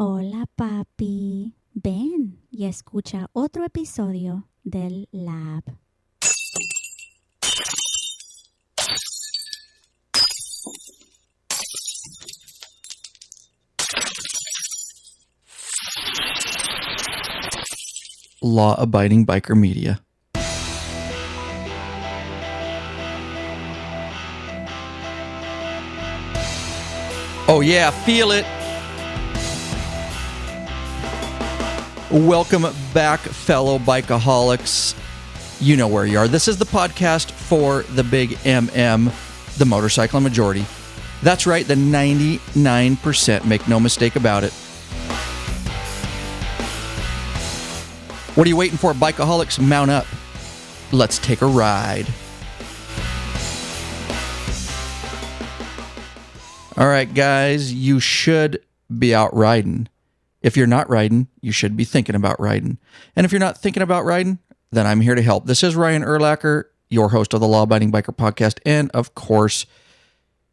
Hola, papi. Ven y escucha otro episodio del LAB. Law-abiding biker media. Oh yeah, feel it. Welcome back, fellow bikeaholics. You know where you are. This is the podcast for the big MM, the motorcycling majority. That's right, the 99%, make no mistake about it. What are you waiting for, bikeaholics? Mount up. Let's take a ride. All right, guys, you should be out riding. If you're not riding, you should be thinking about riding. And if you're not thinking about riding, then I'm here to help. This is Ryan Erlacher, your host of the Law-Abiding Biker Podcast, and of course,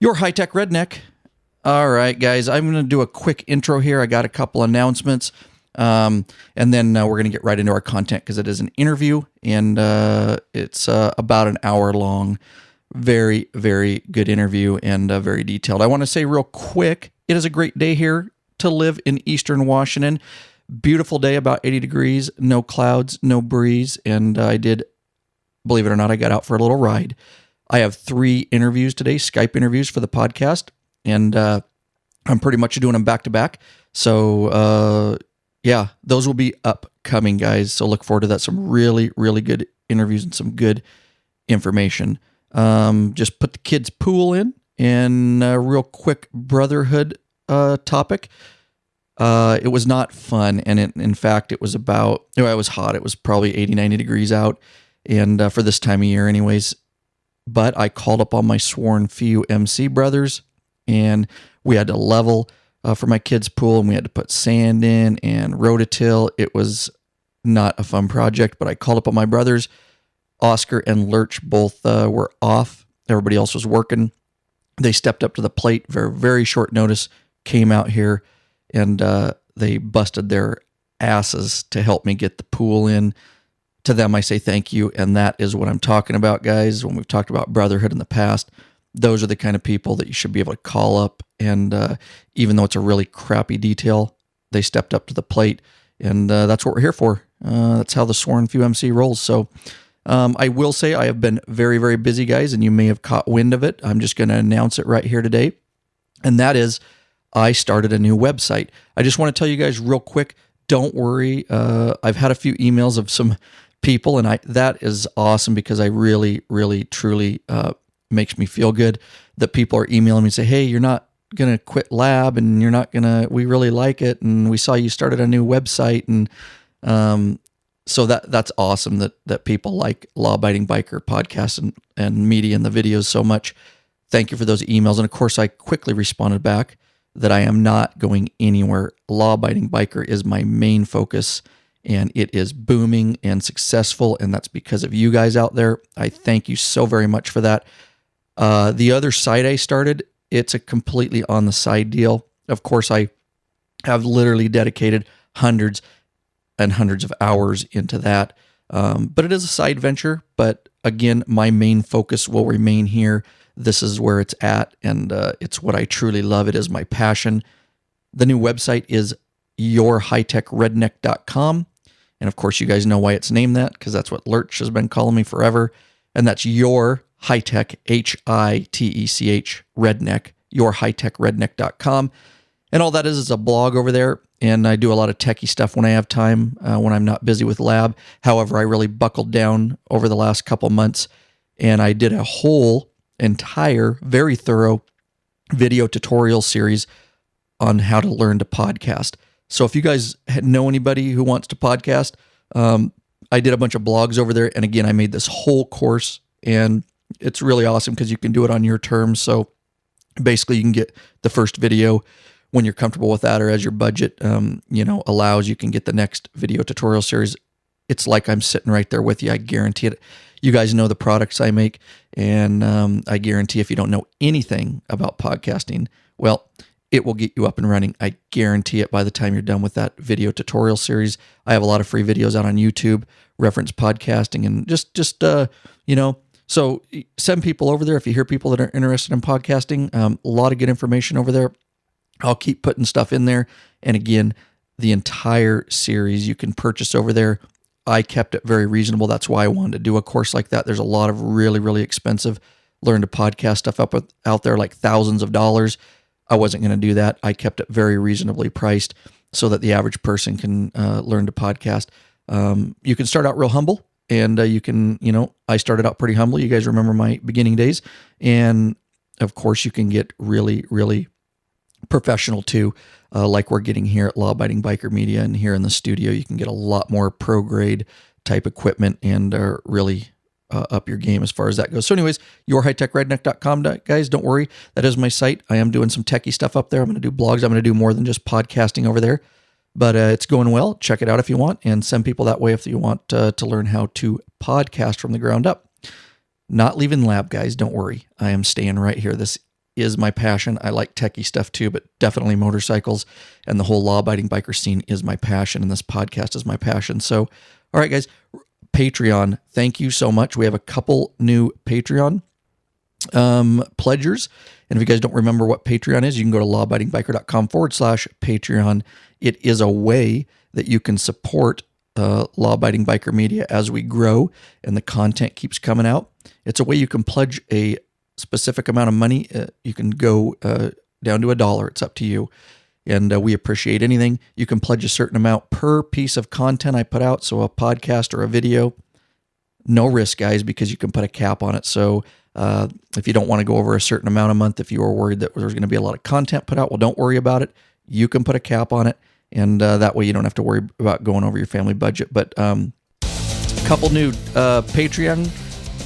your high-tech redneck. All right, guys, I'm going to do a quick intro here. I got a couple announcements, and then we're going to get right into our content because it is an interview, and it's about an hour long. Very, very good interview and very detailed. I want to say real quick, it is a great day here to live in Eastern Washington. Beautiful day, about 80 degrees, no clouds, no breeze, and I did, believe it or not, I got out for a little ride. I have 3 interviews today, Skype interviews for the podcast, and I'm pretty much doing them back to back. So, yeah, those will be upcoming, guys. So look forward to that. Some really, really good interviews and some good information. Just put the kids' pool in, and a real quick brotherhood topic. It was not fun, and in fact, it was it was hot. It was probably 80, 90 degrees out, and for this time of year anyways. But I called up all my sworn few MC brothers, and we had to level for my kids' pool, and we had to put sand in and rototill. It was not a fun project, but I called up all my brothers. Oscar and Lurch both were off. Everybody else was working. They stepped up to the plate, very, very short notice, came out here, and they busted their asses to help me get the pool in. To them, I say thank you, and that is what I'm talking about, guys. When we've talked about brotherhood in the past, those are the kind of people that you should be able to call up, and even though it's a really crappy detail, they stepped up to the plate, and that's what we're here for. That's how the sworn few MC rolls, so... I will say I have been very, very busy, guys, and you may have caught wind of it. I'm just going to announce it right here today, and that is I started a new website. I just want to tell you guys real quick, don't worry. I've had a few emails of some people, and that is awesome because I really, really, truly makes me feel good that people are emailing me and say, hey, you're not going to quit Lab, and you're not going to, we really like it, and we saw you started a new website, and so that's awesome that people like Law-Abiding Biker podcasts and media and the videos so much. Thank you for those emails. And of course, I quickly responded back that I am not going anywhere. Law-Abiding Biker is my main focus, and it is booming and successful, and that's because of you guys out there. I thank you so very much for that. The other site I started, it's a completely on the side deal. Of course, I have literally dedicated hundreds and hundreds of hours into that. But it is a side venture. But again, my main focus will remain here. This is where it's at, and it's what I truly love. It is my passion. The new website is yourhightechredneck.com. And of course, you guys know why it's named that, because that's what Lurch has been calling me forever. And that's your hightech, HITECH, redneck, yourhightechredneck.com. And all that is a blog over there. And I do a lot of techie stuff when I have time, when I'm not busy with Lab. However, I really buckled down over the last couple months, and I did a whole entire, very thorough video tutorial series on how to learn to podcast. So if you guys know anybody who wants to podcast, I did a bunch of blogs over there. And again, I made this whole course, and it's really awesome because you can do it on your terms. So basically, you can get the first video when you're comfortable with that, or as your budget, allows. You can get the next video tutorial series. It's like I'm sitting right there with you. I guarantee it. You guys know the products I make, and I guarantee if you don't know anything about podcasting, well, it will get you up and running. I guarantee it by the time you're done with that video tutorial series. I have a lot of free videos out on YouTube, reference podcasting, and just so send people over there. If you hear people that are interested in podcasting, a lot of good information over there. I'll keep putting stuff in there. And again, the entire series you can purchase over there. I kept it very reasonable. That's why I wanted to do a course like that. There's a lot of really, really expensive learn to podcast stuff out there, like thousands of dollars. I wasn't going to do that. I kept it very reasonably priced so that the average person can learn to podcast. You can start out real humble, and you can, I started out pretty humbly. You guys remember my beginning days. And of course, you can get really, really professional too, like we're getting here at Law Abiding Biker Media, and here in the studio. You can get a lot more pro grade type equipment and really up your game as far as that goes. So anyways, yourhightechredneck.com, guys, don't worry. That is my site. I am doing some techie stuff up there. I'm going to do blogs. I'm going to do more than just podcasting over there, but it's going well. Check it out if you want, and send people that way if you want to learn how to podcast from the ground up. Not leaving lab, guys. Don't worry. I am staying right here. This is my passion. I like techie stuff too, but definitely motorcycles and the whole law-abiding biker scene is my passion, and this podcast is my passion. So, all right, guys, Patreon, thank you so much. We have a couple new Patreon pledgers. And if you guys don't remember what Patreon is, you can go to lawabidingbiker.com/Patreon. It is a way that you can support Law Abiding Biker Media as we grow and the content keeps coming out. It's a way you can pledge a specific amount of money. You can go down to $1. It's up to you. And we appreciate anything. You can pledge a certain amount per piece of content I put out. So a podcast or a video, no risk, guys, because you can put a cap on it. So if you don't want to go over a certain amount a month, if you are worried that there's going to be a lot of content put out, well, don't worry about it. You can put a cap on it. And that way you don't have to worry about going over your family budget. But a couple new Patreon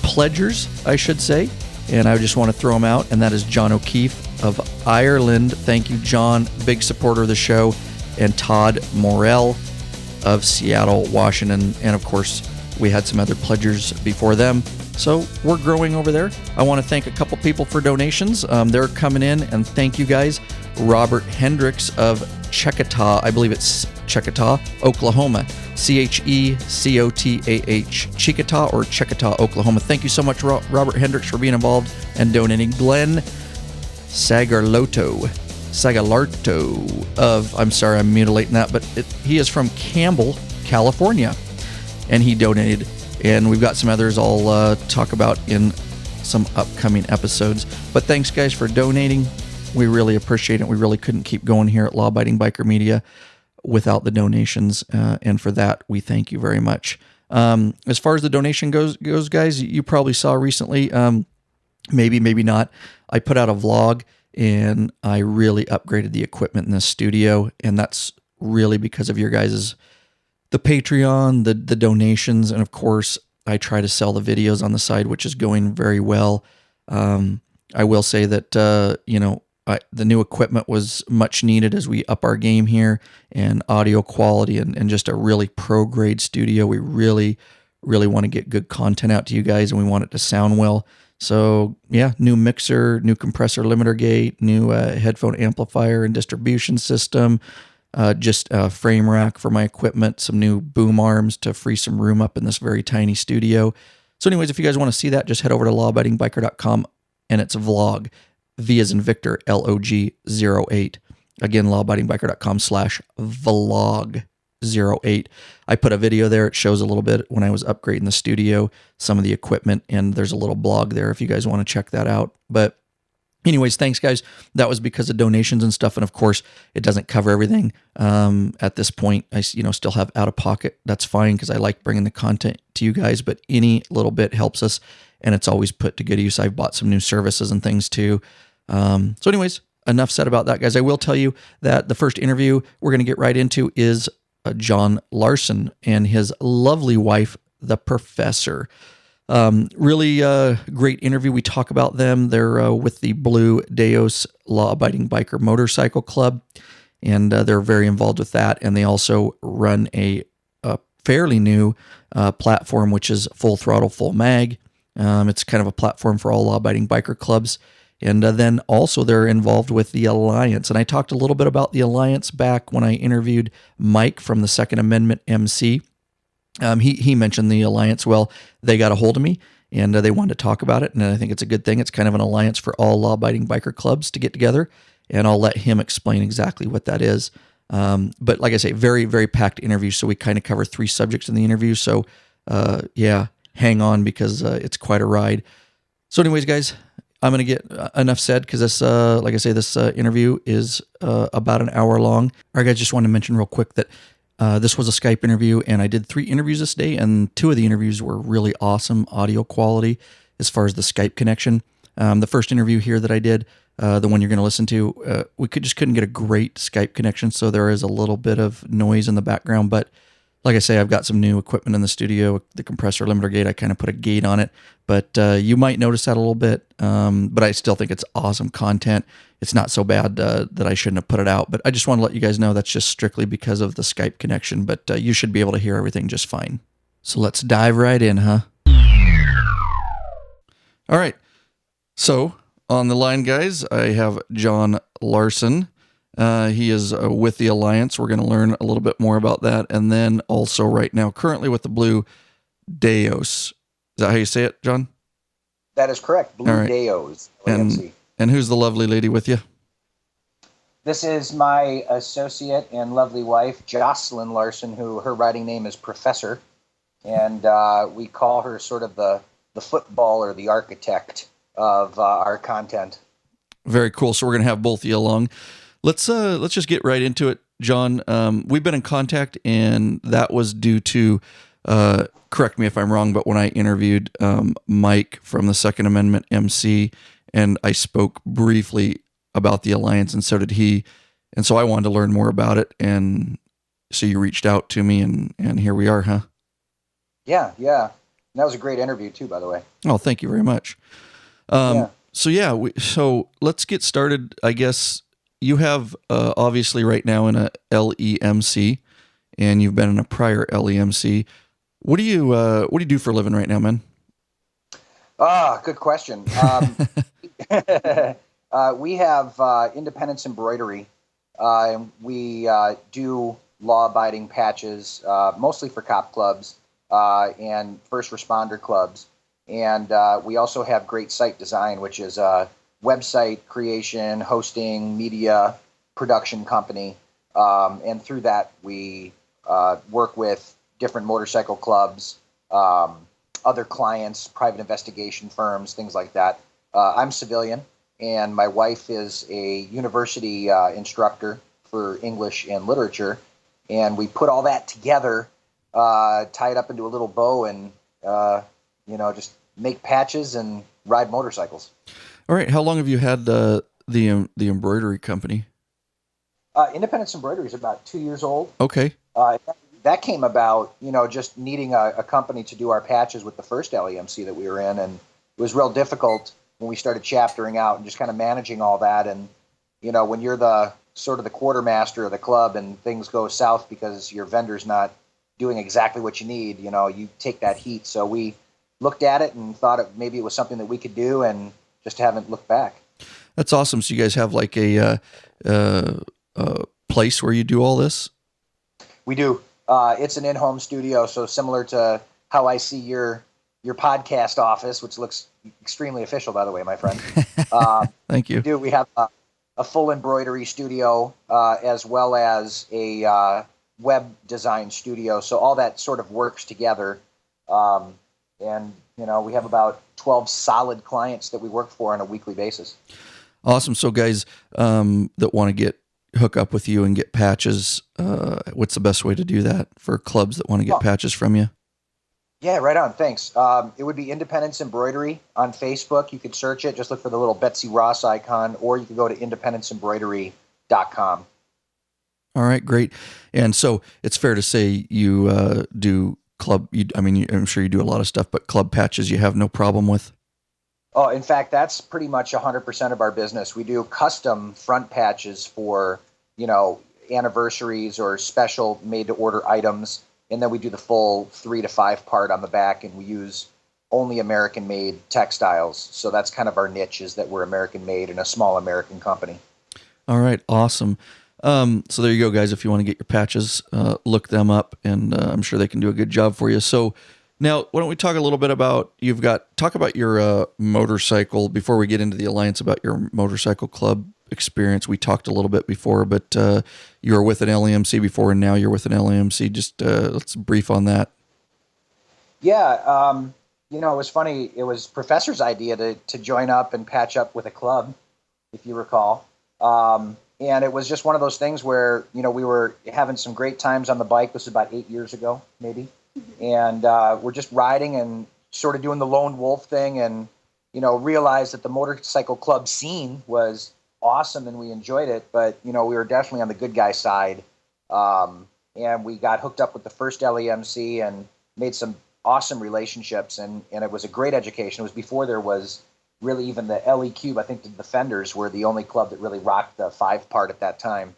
pledgers, I should say. And I just want to throw them out. And that is John O'Keefe of Ireland. Thank you, John. Big supporter of the show. And Todd Morell of Seattle, Washington. And of course, we had some other pledgers before them. So we're growing over there. I want to thank a couple people for donations. They're coming in, and thank you guys. Robert Hendricks of Checotah, I believe it's Checotah, Oklahoma. Checotah, Chicotah or Checotah, Oklahoma. Thank you so much, Robert Hendricks, for being involved and donating. Glenn Sagalarto of, I'm sorry, I'm mutilating that, but he is from Campbell, California, and he donated. And we've got some others I'll talk about in some upcoming episodes. But thanks, guys, for donating. We really appreciate it. We really couldn't keep going here at Law Abiding Biker Media without the donations. And for that, we thank you very much. As far as the donation goes, guys, you probably saw recently, maybe not, I put out a vlog and I really upgraded the equipment in the studio. And that's really because of your guys' the Patreon, the donations, and of course, I try to sell the videos on the side, which is going very well. I will say that, the new equipment was much needed as we up our game here, and audio quality and just a really pro-grade studio. We really, really want to get good content out to you guys, and we want it to sound well. So, yeah, new mixer, new compressor limiter gate, new headphone amplifier and distribution system, just a frame rack for my equipment, some new boom arms to free some room up in this very tiny studio. So anyways, if you guys want to see that, just head over to lawabidingbiker.com, and it's a vlog, V as in Victor, LOG08. Again, lawabidingbiker.com/vlog08. I put a video there. It shows a little bit when I was upgrading the studio, some of the equipment, and there's a little blog there if you guys want to check that out. But anyways, thanks, guys. That was because of donations and stuff. And of course, it doesn't cover everything. At this point, I still have out of pocket. That's fine because I like bringing the content to you guys, but any little bit helps us, and it's always put to good use. I've bought some new services and things too. So anyways, enough said about that, guys. I will tell you that the first interview we're going to get right into is John Larson and his lovely wife, the Professor. Really great interview. We talk about them. They're with the Blue Daos Law Abiding Biker Motorcycle Club, and they're very involved with that. And they also run a fairly new platform, which is Full Throttle, Full Mag. It's kind of a platform for all law abiding biker clubs. And then also they're involved with the Alliance. And I talked a little bit about the Alliance back when I interviewed Mike from the Second Amendment MC. He mentioned the Alliance. Well, they got a hold of me and they wanted to talk about it. And I think it's a good thing. It's kind of an alliance for all law-abiding biker clubs to get together. And I'll let him explain exactly what that is. But like I say, very, very packed interview. So we kind of cover 3 subjects in the interview. So yeah, hang on because it's quite a ride. So anyways, guys, I'm going to get enough said because this, like I say, this interview is about an hour long. All right, guys, just want to mention real quick that this was a Skype interview, and I did 3 interviews this day, and 2 of the interviews were really awesome audio quality as far as the Skype connection. The first interview here that I did, the one you're going to listen to, we couldn't get a great Skype connection, so there is a little bit of noise in the background, but like I say, I've got some new equipment in the studio, the compressor limiter gate. I kind of put a gate on it, but you might notice that a little bit. But I still think it's awesome content. It's not so bad that I shouldn't have put it out. But I just want to let you guys know that's just strictly because of the Skype connection. But you should be able to hear everything just fine. So let's dive right in, huh? All right. So on the line, guys, I have John Larson. He is with the Alliance. We're going to learn a little bit more about that. And then also right now, currently with the Blue, Daos. Is that how you say it, John? That is correct. Blue right. Daos. LEMC. And who's the lovely lady with you? This is my associate and lovely wife, Jocelyn Larson, who her writing name is Professor. And we call her sort of the football or the architect of our content. Very cool. So we're going to have both of you along. Let's just get right into it, John. We've been in contact, and that was due to, correct me if I'm wrong, but when I interviewed Mike from the Second Amendment MC, and I spoke briefly about the Alliance, and so did he, and so I wanted to learn more about it, and so you reached out to me, and here we are, huh? Yeah. And that was a great interview too, by the way. Oh, thank you very much. So let's get started, I guess. You have obviously right now in a LEMC, and you've been in a prior LEMC. What do you do for a living right now, man? Good question. We have Independence Embroidery, and we do law-abiding patches, mostly for cop clubs and first responder clubs. And we also have Great Site Design, which is website creation, hosting, media production company. And through that, we work with different motorcycle clubs, other clients, private investigation firms, things like that. I'm civilian, and my wife is a university instructor for English and literature. And we put all that together, tie it up into a little bow, and just make patches and ride motorcycles. All right. How long have you had the embroidery company? Independence Embroidery is about 2 years old. Okay. That came about, just needing a company to do our patches with the first LEMC that we were in, and it was real difficult when we started chaptering out and just kind of managing all that. And when you're the sort of the quartermaster of the club and things go south because your vendor's not doing exactly what you need, you take that heat. So we looked at it and thought maybe it was something that we could do, and just haven't looked back. That's awesome. So you guys have like a place where you do all this? We do. It's an in-home studio, so similar to how I see your podcast office, which looks extremely official, by the way, my friend. Thank you. We have a full embroidery studio as well as a web design studio, so all that sort of works together. And we have about 12 solid clients that we work for on a weekly basis. Awesome. So guys that want to hook up with you and get patches, what's the best way to do that for clubs that want to get patches from you? Yeah, right on. Thanks. It would be Independence Embroidery on Facebook. You could search it. Just look for the little Betsy Ross icon, or you can go to independenceembroidery.com. All right, great. And so it's fair to say you do club, I'm sure you do a lot of stuff, but club patches you have no problem with? Oh, in fact, that's pretty much 100% of our business. We do custom front patches for, anniversaries or special made-to-order items, and then we do the full 3 to 5 part on the back, and we use, only American-made textiles. So that's kind of our niche, is that we're American-made and a small American company. All right, awesome. So there you go, guys. If you want to get your patches, look them up, and I'm sure they can do a good job for you. So now, why don't we talk a little bit about talk about your motorcycle before we get into the alliance, about your motorcycle club experience. We talked a little bit before, but you were with an LEMC before, and now you're with an LEMC. Just let's brief on that. Yeah, it was funny. It was Professor's idea to join up and patch up with a club, if you recall. And it was just one of those things where, we were having some great times on the bike. This was about 8 years ago, maybe. And we're just riding and sort of doing the lone wolf thing, and, realized that the motorcycle club scene was awesome and we enjoyed it. But, we were definitely on the good guy side. And we got hooked up with the first LEMC and made some awesome relationships. And it was a great education. It was before there was really even the LE Cube. I think the Defenders were the only club that really rocked the 5-part at that time.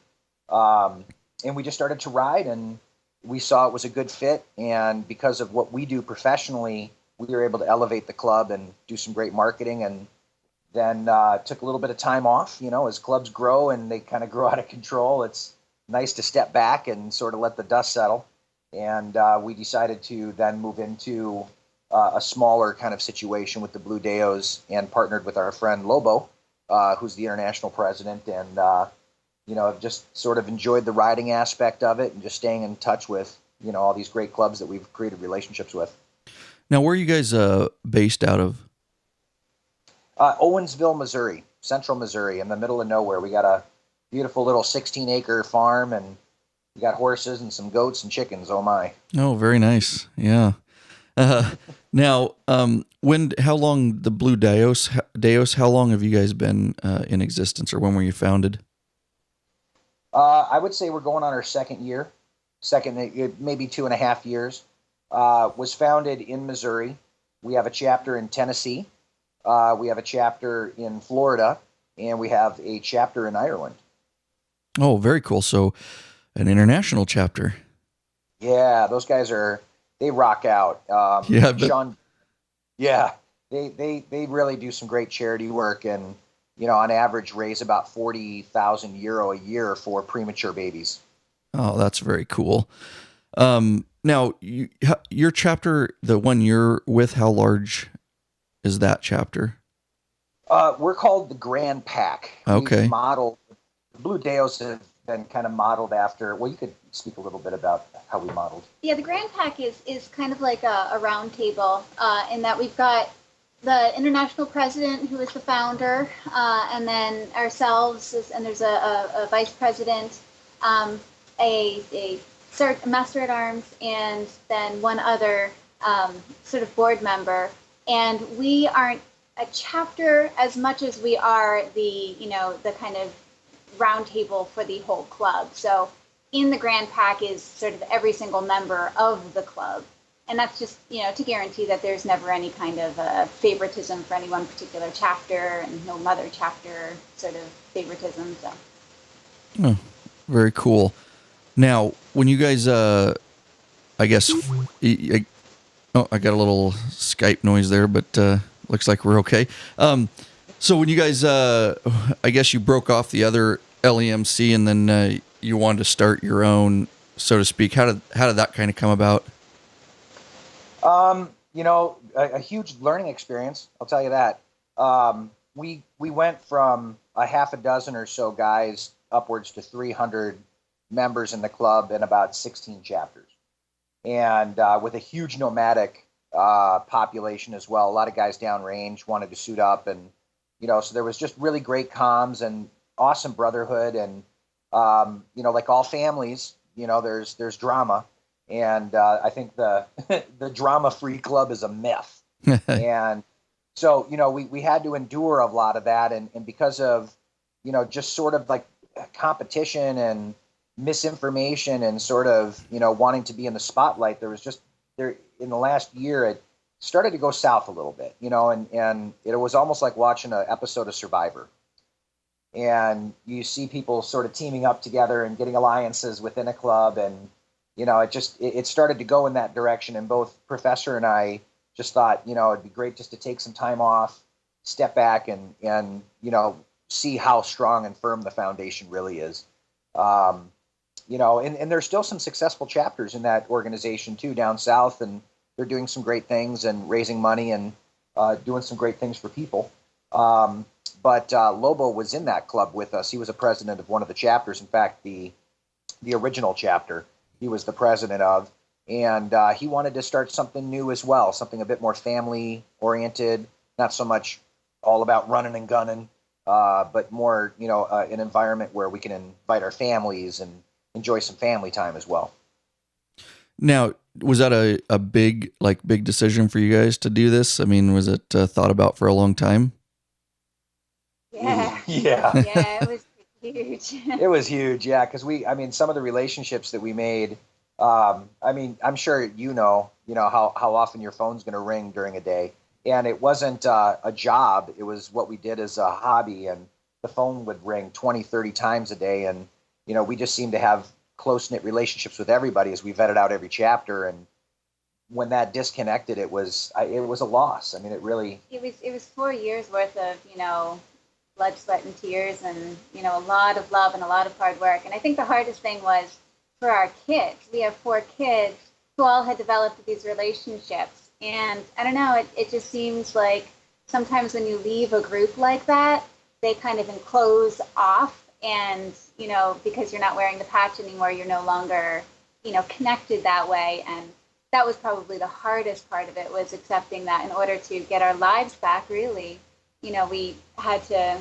And we just started to ride, and we saw it was a good fit. And because of what we do professionally, we were able to elevate the club and do some great marketing. And then took a little bit of time off. As clubs grow and they kind of grow out of control, it's nice to step back and sort of let the dust settle. And we decided to then move into a smaller kind of situation with the Blue Daos, and partnered with our friend Lobo, who's the international president, and just sort of enjoyed the riding aspect of it, and just staying in touch with all these great clubs that we've created relationships with. Now, where are you guys based out of? Owensville, Missouri, central Missouri, in the middle of nowhere. We got a beautiful little 16-acre farm, and we got horses and some goats and chickens. Oh my! Oh, very nice. Yeah. Now, how long the Blue Daos, how long have you guys been in existence, or when were you founded? I would say we're going on our second year, maybe 2.5 years. Was founded in Missouri. We have a chapter in Tennessee. We have a chapter in Florida, and we have a chapter in Ireland. Oh, very cool. So an international chapter. Yeah, those guys they rock out. Yeah, Sean. Yeah, they really do some great charity work, and on average raise about 40,000 euro a year for premature babies. Oh, that's very cool. Now, your chapter, the one you're with, how large is that chapter? We're called the Grand Pack. Okay. The Blue Daos have been kind of modeled after. Well, you could speak a little bit about how we modeled. Yeah, the Grand Pack is kind of like a round table in that we've got the international president, who is the founder, and then ourselves, and there's a vice president, a master at arms, and then one other sort of board member. And we aren't a chapter as much as we are the kind of round table for the whole club. So in the Grand Pack is sort of every single member of the club. And that's just, to guarantee that there's never any kind of favoritism for any one particular chapter, and no mother chapter sort of favoritism. So. Oh, very cool. Now, when you guys, I guess, I got a little Skype noise there, but looks like we're okay. So when you guys, I guess you broke off the other LEMC, and then you wanted to start your own, so to speak. How did that kind of come about? A huge learning experience, I'll tell you that. We went from a half a dozen or so guys upwards to 300 members in the club and about 16 chapters. And with a huge nomadic population as well. A lot of guys downrange wanted to suit up, and so there was just really great comms and awesome brotherhood, and like all families, there's drama, and I think the the drama-free club is a myth, and so we had to endure a lot of that, and because of just sort of like competition and misinformation and sort of wanting to be in the spotlight, there in the last year it started to go south a little bit, and it was almost like watching an episode of Survivor. And you see people sort of teaming up together and getting alliances within a club, and it started to go in that direction. And both Professor and I just thought, it'd be great just to take some time off, step back and see how strong and firm the foundation really is. And there's still some successful chapters in that organization too down south, and they're doing some great things and raising money and doing some great things for people. But Lobo was in that club with us. He was a president of one of the chapters. In fact, the original chapter, he was the president of, and he wanted to start something new as well, something a bit more family oriented, not so much all about running and gunning, but more, an environment where we can invite our families and enjoy some family time as well. Now, was that a big decision for you guys to do this? I mean, was it thought about for a long time? Yeah. Yeah. Yeah, it was huge. It was huge, yeah, because some of the relationships that we made, I'm sure how often your phone's going to ring during a day. And it wasn't a job. It was what we did as a hobby. And the phone would ring 20, 30 times a day. And, we just seemed to have close-knit relationships with everybody as we vetted out every chapter. And when that disconnected, it was a loss. I mean, it was 4 years worth of, blood, sweat, and tears, and, a lot of love and a lot of hard work. And I think the hardest thing was for our kids. We have 4 kids who all had developed these relationships. And I don't know, it just seems like sometimes when you leave a group like that, they kind of enclose off, and, because you're not wearing the patch anymore, you're no longer, connected that way. And that was probably the hardest part of it, was accepting that in order to get our lives back, really, we had to,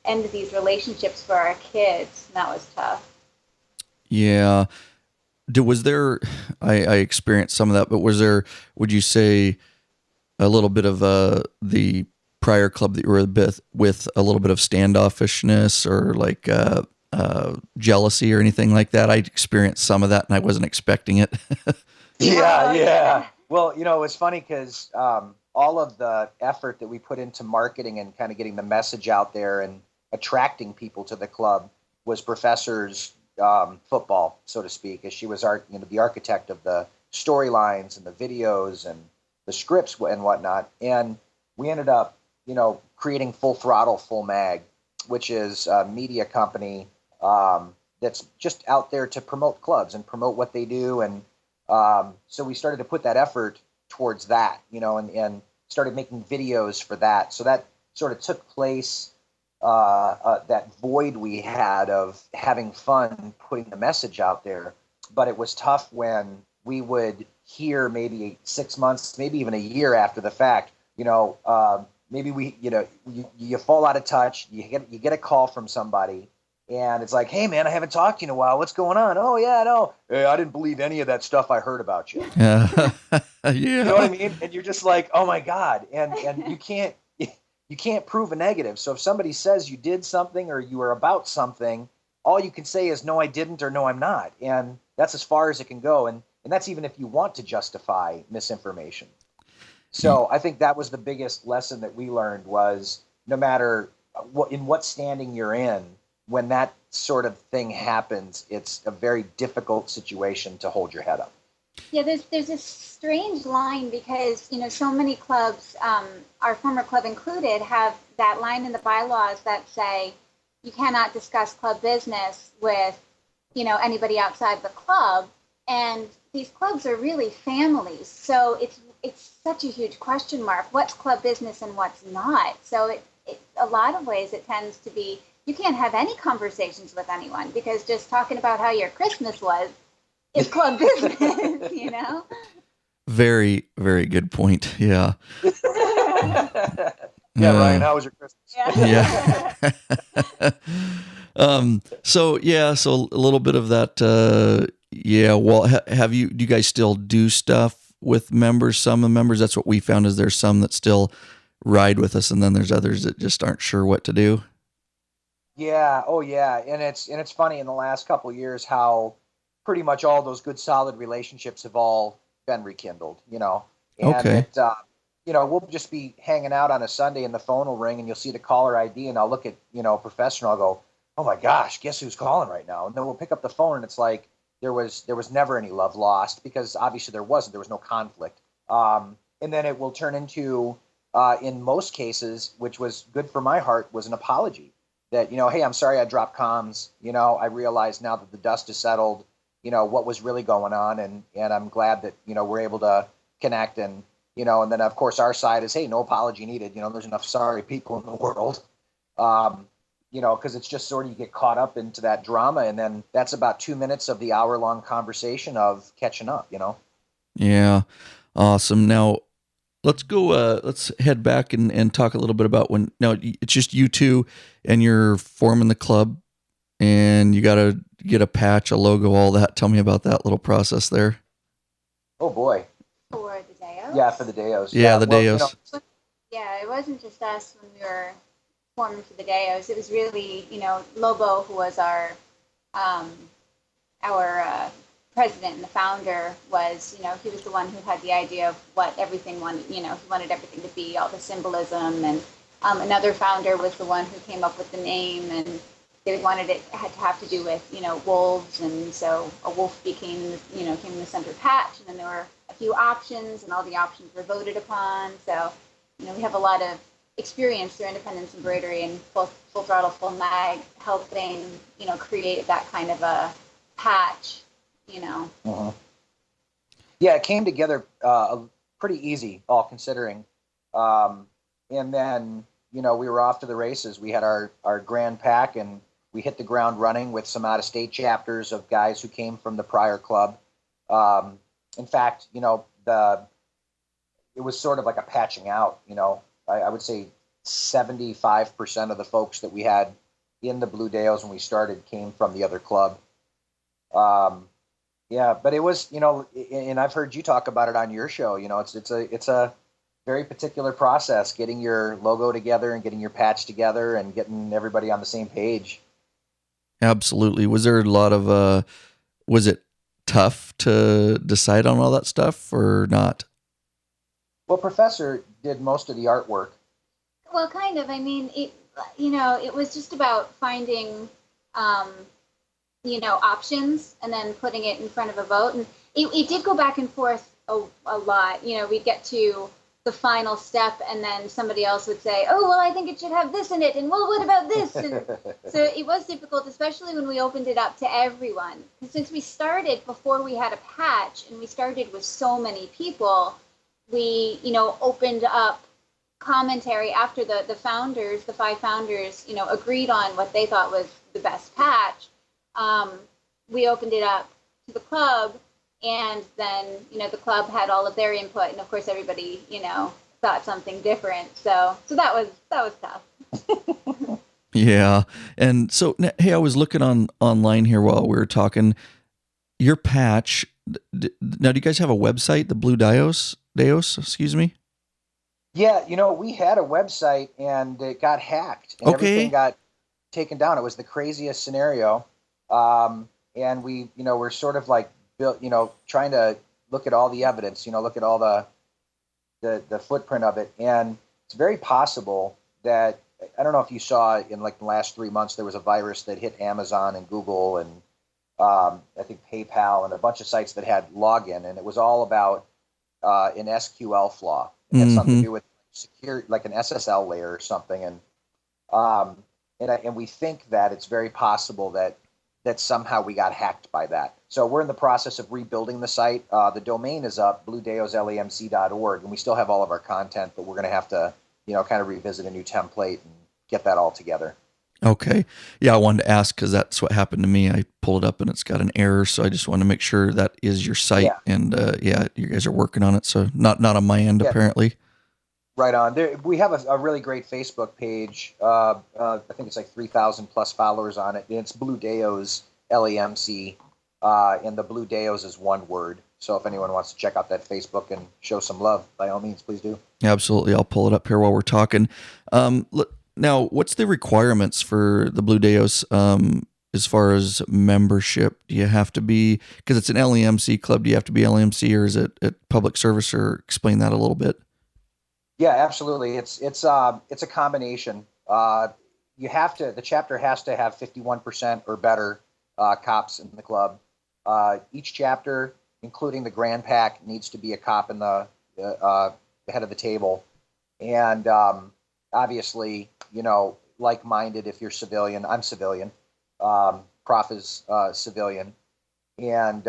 end these relationships for our kids, and that was tough. Yeah. Was there, I experienced some of that, but was there, would you say, a little bit of the prior club that you were with a little bit of standoffishness or jealousy or anything like that? I experienced some of that and I wasn't expecting it. Yeah. Well, it's funny because all of the effort that we put into marketing and kind of getting the message out there and attracting people to the club was Professor's football, so to speak, as she was the architect of the storylines and the videos and the scripts and whatnot. And we ended up, creating Full Throttle, Full Mag, which is a media company that's just out there to promote clubs and promote what they do. And so we started to put that effort towards that, and started making videos for that. So that sort of took place, that void we had of having fun putting the message out there. But it was tough when we would hear maybe 6 months, maybe even a year after the fact, maybe you fall out of touch, you get a call from somebody, and it's like, hey man, I haven't talked to you in a while. What's going on? Oh yeah, no, hey, I didn't believe any of that stuff I heard about you. Yeah. You know what I mean? And you're just like, oh my God. And you can't prove a negative. So if somebody says you did something or you were about something, all you can say is, no, I didn't, or no, I'm not. And that's as far as it can go. And that's even if you want to justify misinformation. So I think that was the biggest lesson that we learned, was no matter what standing you're in, when that sort of thing happens, it's a very difficult situation to hold your head up. Yeah, there's this strange line because, so many clubs, our former club included, have that line in the bylaws that say you cannot discuss club business with, anybody outside the club. And these clubs are really families. So it's such a huge question mark. What's club business and what's not? So it a lot of ways it tends to be, you can't have any conversations with anyone because just talking about how your Christmas was is club business, Very, very good point. Yeah. Yeah, Ryan, how was your Christmas? Yeah. So a little bit of that. Well, do you guys still do stuff with members? Some of the members, that's what we found, is there's some that still ride with us, and then there's others that just aren't sure what to do. Yeah. Oh yeah. And it's funny in the last couple of years how pretty much all those good, solid relationships have all been rekindled, And okay. We'll just be hanging out on a Sunday and the phone will ring and you'll see the caller ID and I'll look at, Professor and I'll go, oh my gosh, guess who's calling right now? And then we'll pick up the phone and it's like, there was never any love lost because obviously there was no conflict. And then it will turn into, in most cases, which was good for my heart, was an apology that, hey, I'm sorry I dropped comms. I realize now that the dust is settled, what was really going on. And I'm glad that, we're able to connect. And, and then, of course, our side is, hey, no apology needed. There's enough sorry people in the world. Because it's just sort of you get caught up into that drama. And then that's about 2 minutes of the hour-long conversation of catching up, Yeah. Awesome. Now, let's go, let's head back and talk a little bit about when, now it's just you two and you're forming the club and you got to get a patch, a logo, all that. Tell me about that little process there. Oh boy. For the Daos? Yeah, for the Daos. Yeah, the Daos. Yeah, it wasn't just us when we were forming for the Daos. It was really, Lobo, who was our president and the founder, was, he was the one who had the idea of what everything wanted, he wanted everything to be, all the symbolism. And another founder was the one who came up with the name, and they wanted it had to have to do with, wolves. And so a wolf became the center patch. And then there were a few options, and all the options were voted upon. So, we have a lot of experience through Independence Embroidery and full throttle, full mag, helping, create that kind of a patch. Uh-huh. Yeah, it came together pretty easy, all considering. And then, we were off to the races. We had our grand pack, and we hit the ground running with some out-of-state chapters of guys who came from the prior club. In fact, it was sort of like a patching out. I would say 75% of the folks that we had in the Blue Daos when we started came from the other club. Yeah, but it was, and I've heard you talk about it on your show. It's a very particular process, getting your logo together and getting your patch together and getting everybody on the same page. Absolutely. Was there a lot of, was it tough to decide on all that stuff or not? Well, Professor did most of the artwork. Well, kind of. I mean, it was just about finding, options and then putting it in front of a vote. And it did go back and forth a lot. We'd get to the final step, and then somebody else would say, oh, well, I think it should have this in it. And, well, what about this? And so it was difficult, especially when we opened it up to everyone. Since we started before we had a patch, and we started with so many people, we, opened up commentary after the founders, the 5 founders, agreed on what they thought was the best patch. We opened it up to the club, and then, the club had all of their input, and of course everybody, thought something different. So that was tough. Yeah. And so, hey, I was looking online here while we were talking. Your patch, now do you guys have a website, the Blue Daos, excuse me? Yeah, we had a website, and it got hacked, and everything got taken down. It was the craziest scenario. And we, we're sort of like built, trying to look at all the evidence, look at all the footprint of it. And it's very possible that, I don't know if you saw in like the last 3 months, there was a virus that hit Amazon and Google and I think PayPal and a bunch of sites that had login, and it was all about an SQL flaw. It had something to do with security, like an SSL layer or something. And we think that it's very possible that somehow we got hacked by that. So we're in the process of rebuilding the site. The domain is up, bluedaoslemc.org, and we still have all of our content, but we're going to have to, kind of revisit a new template and get that all together. Okay. Yeah, I wanted to ask because that's what happened to me. I pulled it up and it's got an error, so I just want to make sure that is your site. Yeah. And you guys are working on it, so not on my end apparently. Right on. We have a really great Facebook page. I think it's like 3,000 plus followers on it. And it's Blue Daos LEMC, and the Blue Daos is one word. So if anyone wants to check out that Facebook and show some love, by all means, please do. Absolutely. I'll pull it up here while we're talking. Now, what's the requirements for the Blue Daos as far as membership? Do you have to be, because it's an LEMC club, do you have to be LEMC, or is it public service, or explain that a little bit? Yeah, absolutely. It's a combination. The chapter has to have 51% or better cops in the club. Each chapter, including the Grand Pack, needs to be a cop in the the head of the table, and obviously, like-minded. If you're civilian, I'm civilian. Prof is civilian, and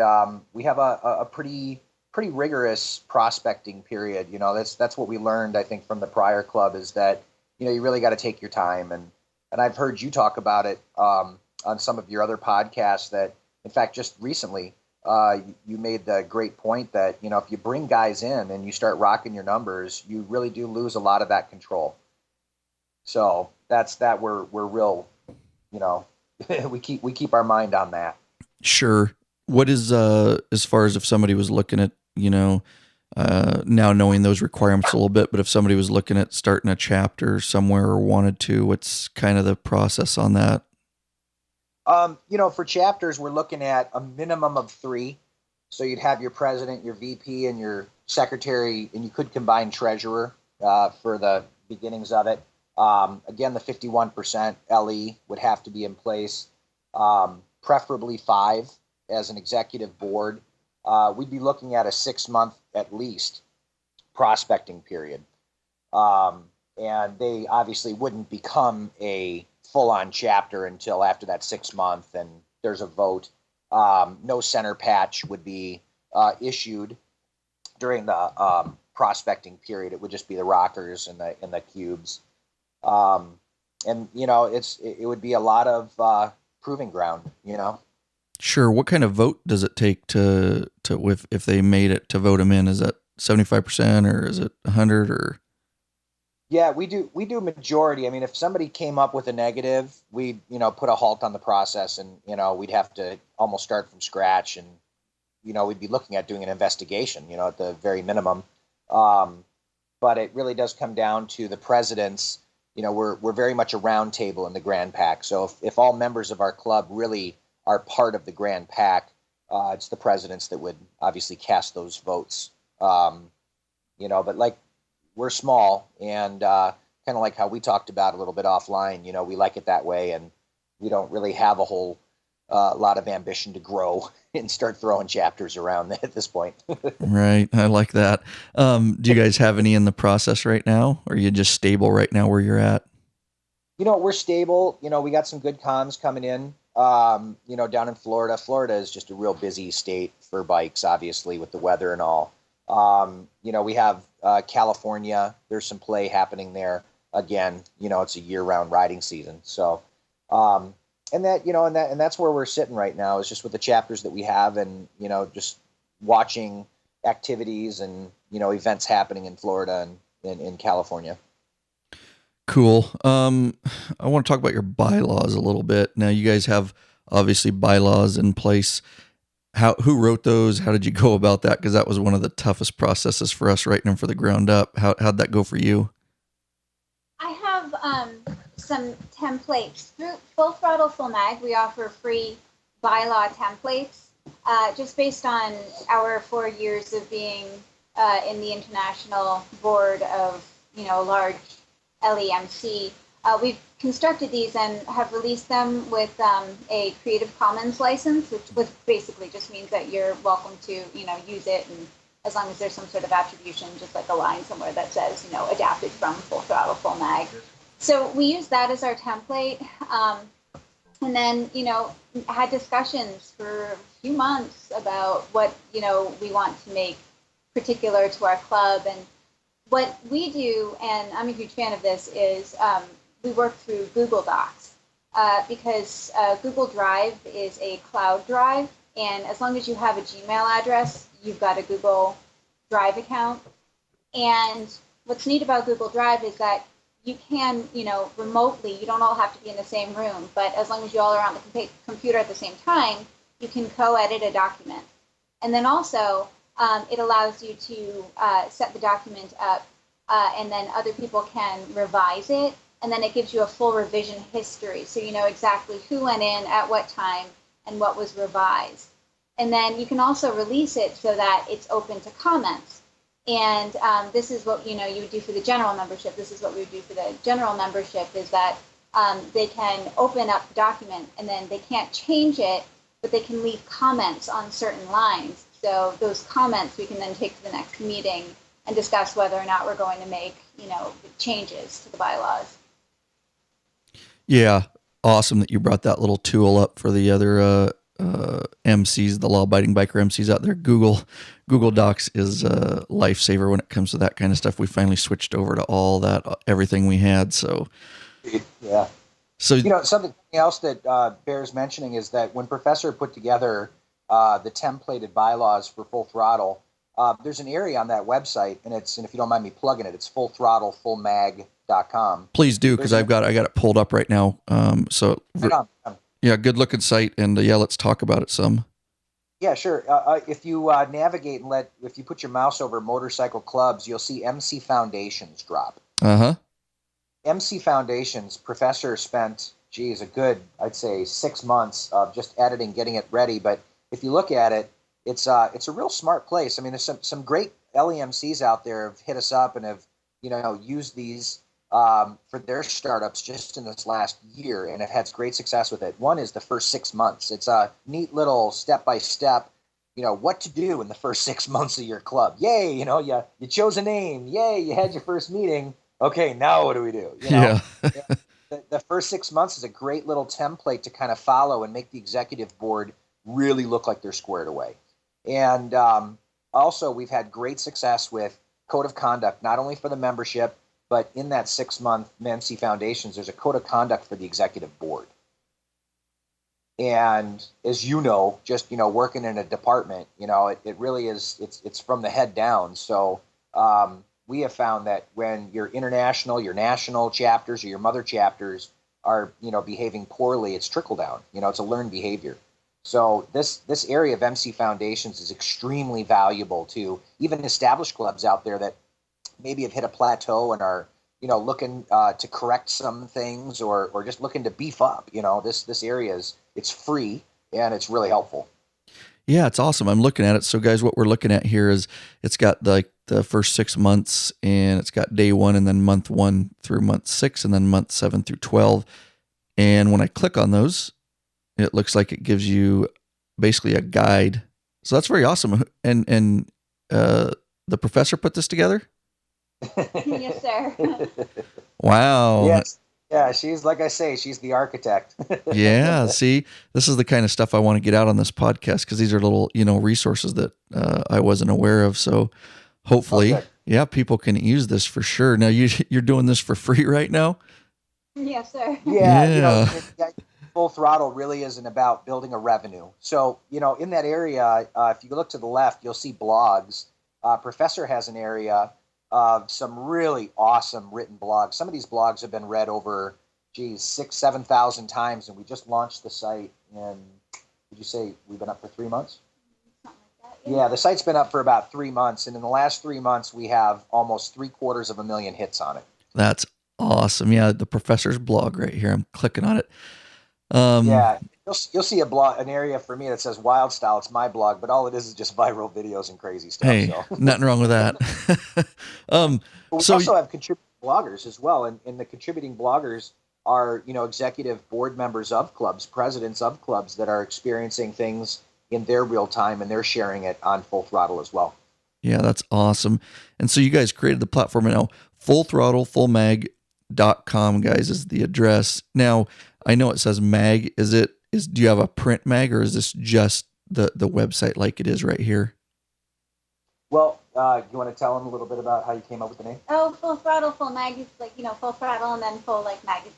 we have a pretty rigorous prospecting period. That's what we learned, I think, from the prior club, is that you really got to take your time, and I've heard you talk about it on some of your other podcasts. That, in fact, just recently, you made the great point that if you bring guys in and you start rocking your numbers, you really do lose a lot of that control. So that's that we're real, we keep our mind on that. Sure. What is as far as if somebody was looking at now knowing those requirements a little bit, but if somebody was looking at starting a chapter somewhere or wanted to, what's kind of the process on that? For chapters, we're looking at a minimum of 3. So you'd have your president, your VP, and your secretary, and you could combine treasurer for the beginnings of it. Again, the 51% LE would have to be in place, preferably 5 as an executive board. We'd be looking at a 6-month at least prospecting period. And they obviously wouldn't become a full-on chapter until after that 6 month, and there's a vote. No center patch would be issued during the prospecting period. It would just be the rockers and the cubes. And it would be a lot of proving ground. Sure. What kind of vote does it take to if they made it to vote them in? Is that 75% or is it 100 or? Yeah, we do majority. I mean, if somebody came up with a negative, we'd, put a halt on the process, and, we'd have to almost start from scratch, and, we'd be looking at doing an investigation, at the very minimum. But it really does come down to the presidents. We're very much a round table in the Grand Pack. So if all members of our club really are part of the Grand Pack, it's the presidents that would obviously cast those votes. But like, we're small, and kind of like how we talked about a little bit offline, we like it that way, and we don't really have a whole lot of ambition to grow and start throwing chapters around at this point. Right. I like that. Do you guys have any in the process right now, or are you just stable right now where you're at? We're stable. We got some good cons coming in, down in Florida. Florida is just a real busy state for bikes, obviously, with the weather and all. We have California. There's some play happening there. Again, it's a year-round riding season. So, and that's where we're sitting right now, is just with the chapters that we have, and just watching activities and events happening in Florida and in California. Cool. I want to talk about your bylaws a little bit. Now, you guys have obviously bylaws in place. Who wrote those? How did you go about that? Because that was one of the toughest processes for us, writing them for the ground up. How'd that go for you? I have some templates. Through Full Throttle Full Mag, we offer free bylaw templates, just based on our 4 years of being in the international board of large LEMC. We've constructed these and have released them with a Creative Commons license, which basically just means that you're welcome to use it, and as long as there's some sort of attribution, just like a line somewhere that says adapted from Full Throttle Full Mag. So we use that as our template, and then had discussions for a few months about what we want to make particular to our club. And what we do, and I'm a huge fan of this, is we work through Google Docs, because Google Drive is a cloud drive, and as long as you have a Gmail address, you've got a Google Drive account. And what's neat about Google Drive is that you can, remotely, you don't all have to be in the same room, but as long as you all are on the computer at the same time, you can co-edit a document. And then also, it allows you to set the document up, and then other people can revise it, and then it gives you a full revision history, so you know exactly who went in at what time and what was revised. And then you can also release it so that it's open to comments. And this is what you would do for the general membership. This is what we would do for the general membership, is that they can open up the document, and then they can't change it, but they can leave comments on certain lines. So those comments we can then take to the next meeting and discuss whether or not we're going to make, changes to the bylaws. Yeah, awesome that you brought that little tool up for the other MCs, the law-abiding biker MCs out there. Google Docs is a lifesaver when it comes to that kind of stuff. We finally switched over to all that, everything we had. So, yeah. So something else that bears mentioning is that when Professor put together the templated bylaws for Full Throttle, there's an area on that website, and if you don't mind me plugging it, it's fullthrottlefullmag.com. Please do, because I got it pulled up right now. Yeah, good looking site, and let's talk about it some. Yeah, sure. If you navigate and if you put your mouse over motorcycle clubs, you'll see MC Foundations drop. MC Foundations, Professor spent, a good, I'd say 6 months of just editing, getting it ready. But if you look at it, it's a real smart place. I mean, there's some great LEMCs out there have hit us up and have, used these for their startups just in this last year and have had great success with it. One is the first 6 months. It's a neat little step-by-step, what to do in the first 6 months of your club. Yay, you chose a name. Yay, you had your first meeting. Okay, now what do we do? Yeah. The first 6 months is a great little template to kind of follow and make the executive board really look like they're squared away. And also, we've had great success with code of conduct, not only for the membership, but in that 6 month MC Foundations, there's a code of conduct for the executive board. And as you know, just, working in a department, it really is, it's from the head down. So we have found that when your international, your national chapters or your mother chapters are, behaving poorly, it's trickle down, it's a learned behavior. So this area of MC Foundations is extremely valuable to even established clubs out there that maybe have hit a plateau and are, looking to correct some things or just looking to beef up. This area it's free and it's really helpful. Yeah, it's awesome. I'm looking at it. So guys, what we're looking at here is it's got the first 6 months, and it's got day 1 and then month 1 through month 6 and then month 7 through 12. And when I click on those, it looks like it gives you basically a guide. So that's very awesome. And the professor put this together? Yes, sir. Wow. Yes. Yeah, she's, like I say, she's the architect. Yeah, see, this is the kind of stuff I want to get out on this podcast, because these are little, resources that I wasn't aware of. So hopefully, people can use this for sure. Now, you're doing this for free right now? Yes, sir. Yeah. Full Throttle really isn't about building a revenue. So, in that area, if you look to the left, you'll see blogs. Professor has an area of some really awesome written blogs. Some of these blogs have been read over, 6,000-7,000 times, and we just launched the site in, did you say we've been up for 3 months? Something like that. Yeah, the site's been up for about 3 months, and in the last 3 months, we have almost 750,000 hits on it. That's awesome. Yeah, the professor's blog right here. I'm clicking on it. Yeah, you'll see an area for me that says Wild Style. It's my blog, but all it is just viral videos and crazy stuff. Hey, nothing wrong with that. But we also have contributing bloggers as well, and the contributing bloggers are, executive board members of clubs, presidents of clubs that are experiencing things in their real time, and they're sharing it on Full Throttle as well. Yeah, that's awesome. And so you guys created the platform, and now fullthrottlefullmag.com, guys, is the address. Now, I know it says mag. Do you have a print mag, or is this just the website like it is right here? Well, you want to tell them a little bit about how you came up with the name? Oh, Full Throttle, Full Mag is like, Full Throttle, and then Full like magazine,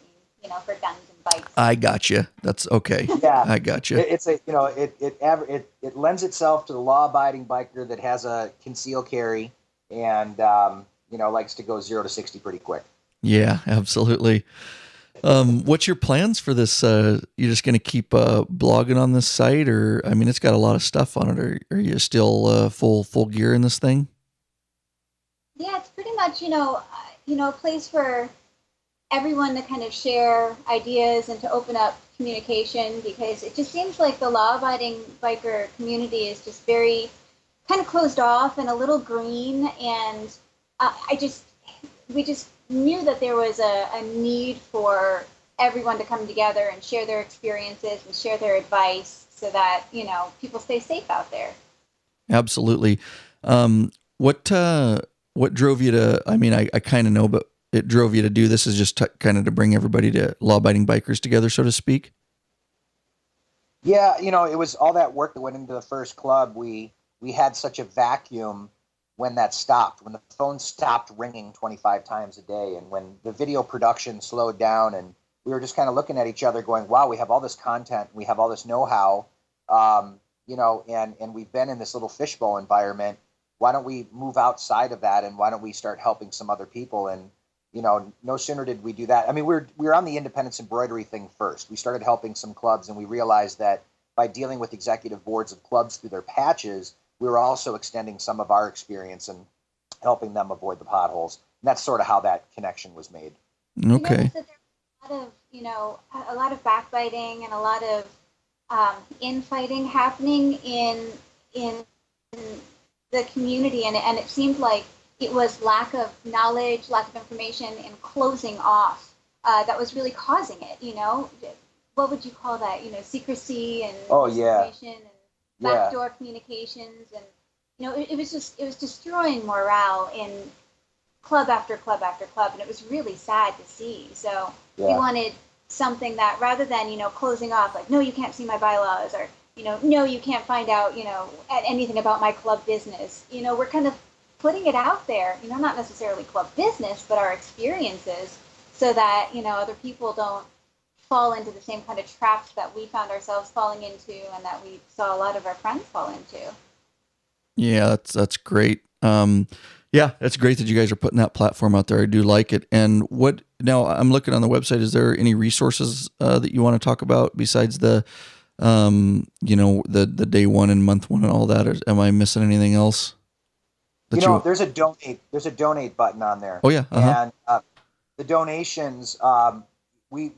for guns and bikes. I got you. That's okay. Yeah, I got you. It's a, it lends itself to the law-abiding biker that has a conceal carry and, likes to go 0 to 60 pretty quick. Yeah, absolutely. What's your plans for this? You're just going to keep blogging on this site, or it's got a lot of stuff on it. Or are you still full gear in this thing? Yeah, it's pretty much a place for everyone to kind of share ideas and to open up communication, because it just seems like the law-abiding biker community is just very kind of closed off and a little green, and we just knew that there was a need for everyone to come together and share their experiences and share their advice so that, people stay safe out there. Absolutely. What what drove you to, I mean, I kind of know, but it drove you to do this is just kind of to bring everybody to law-abiding bikers together, so to speak? Yeah, it was all that work that went into the first club. We had such a vacuum when that stopped, when the phone stopped ringing 25 times a day, and when the video production slowed down, and we were just kind of looking at each other going, wow, we have all this content, we have all this know-how, and we've been in this little fishbowl environment. Why don't we move outside of that, and why don't we start helping some other people? And no sooner did we do that. I mean, we were on the independence embroidery thing first. We started helping some clubs, and we realized that by dealing with executive boards of clubs through their patches, we were also extending some of our experience and helping them avoid the potholes. And that's sort of how that connection was made. Okay. That there's a lot of backbiting and a lot of infighting happening in the community, and it seemed like it was lack of knowledge, lack of information, and closing off that was really causing it. What would you call that? Secrecy and misinformation and backdoor communications, and it was destroying morale in club after club after club, and it was really sad to see. So we wanted something that, rather than closing off, like, no, you can't see my bylaws, or no, you can't find out anything about my club business. We're kind of putting it out there, not necessarily club business, but our experiences, so that other people don't fall into the same kind of traps that we found ourselves falling into, and that we saw a lot of our friends fall into. Yeah, that's great. Yeah, it's great that you guys are putting that platform out there. I do like it. And now I'm looking on the website. Is there any resources that you want to talk about besides the day one and month one and all that? Or am I missing anything else? There's a donate button on there. Oh yeah. Uh-huh. And the donations, we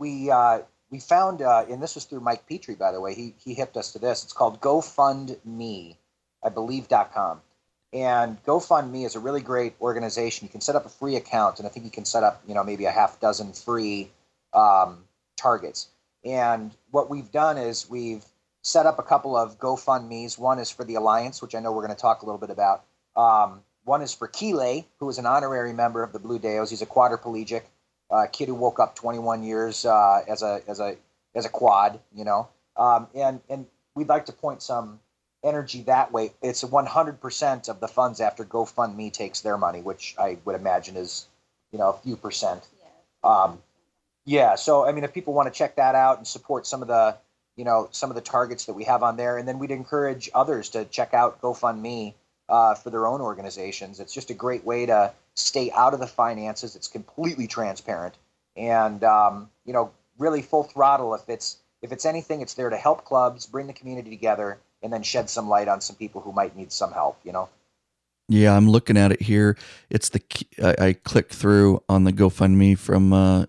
found, and this was through Mike Petrie, by the way. He hipped us to this. It's called GoFundMe, I believe.com. And GoFundMe is a really great organization. You can set up a free account, and I think you can set up, maybe a half dozen free targets. And what we've done is we've set up a couple of GoFundMes. One is for the Alliance, which I know we're going to talk a little bit about. One is for Keeley, who is an honorary member of the Blue Daos. He's a quadriplegic kid who woke up 21 years as a quad, and we'd like to point some energy that way. It's 100% of the funds after GoFundMe takes their money, which I would imagine is, a few percent. Yeah. So, I mean, if people want to check that out and support some of the targets that we have on there, and then we'd encourage others to check out GoFundMe for their own organizations. It's just a great way to stay out of the finances. It's completely transparent, and really full throttle. If it's anything, it's there to help clubs, bring the community together, and then shed some light on some people who might need some help. Yeah, I'm looking at it here. It's I clicked through on the GoFundMe from the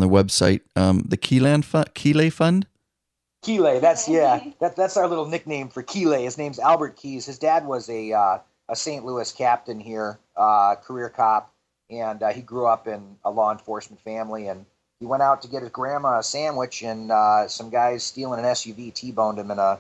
website. The Keeley Fund. Keeley, that's our little nickname for Keeley. His name's Albert Keys. His dad was a St. Louis captain here, career cop, and he grew up in a law enforcement family. And he went out to get his grandma a sandwich, and some guys stealing an SUV T-boned him in a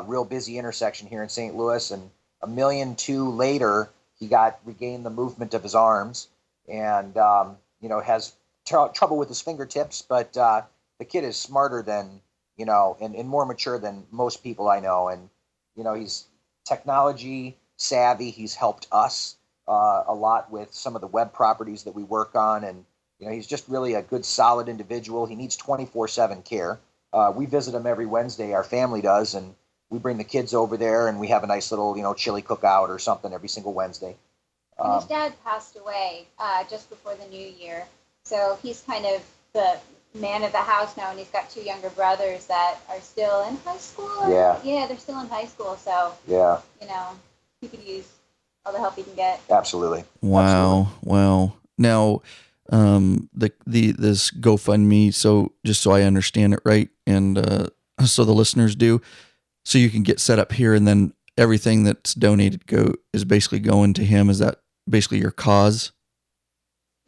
real busy intersection here in St. Louis. And $1.2 million later, he regained the movement of his arms, and has trouble with his fingertips. But the kid is smarter than and more mature than most people I know. And he's technology savvy. He's helped us a lot with some of the web properties that we work on, and he's just really a good, solid individual. He needs 24/7 care. We visit him every Wednesday, our family does, and we bring the kids over there, and we have a nice little chili cookout or something every single Wednesday. And his dad passed away just before the new year, so he's kind of the man of the house now, and he's got two younger brothers that are still in high school. Yeah, they're still in high school, so he could use all the help he can get. Absolutely. Wow. Now, this GoFundMe. So just so I understand it right, and so the listeners do, so you can get set up here, and then everything that's donated is basically going to him. Is that basically your cause?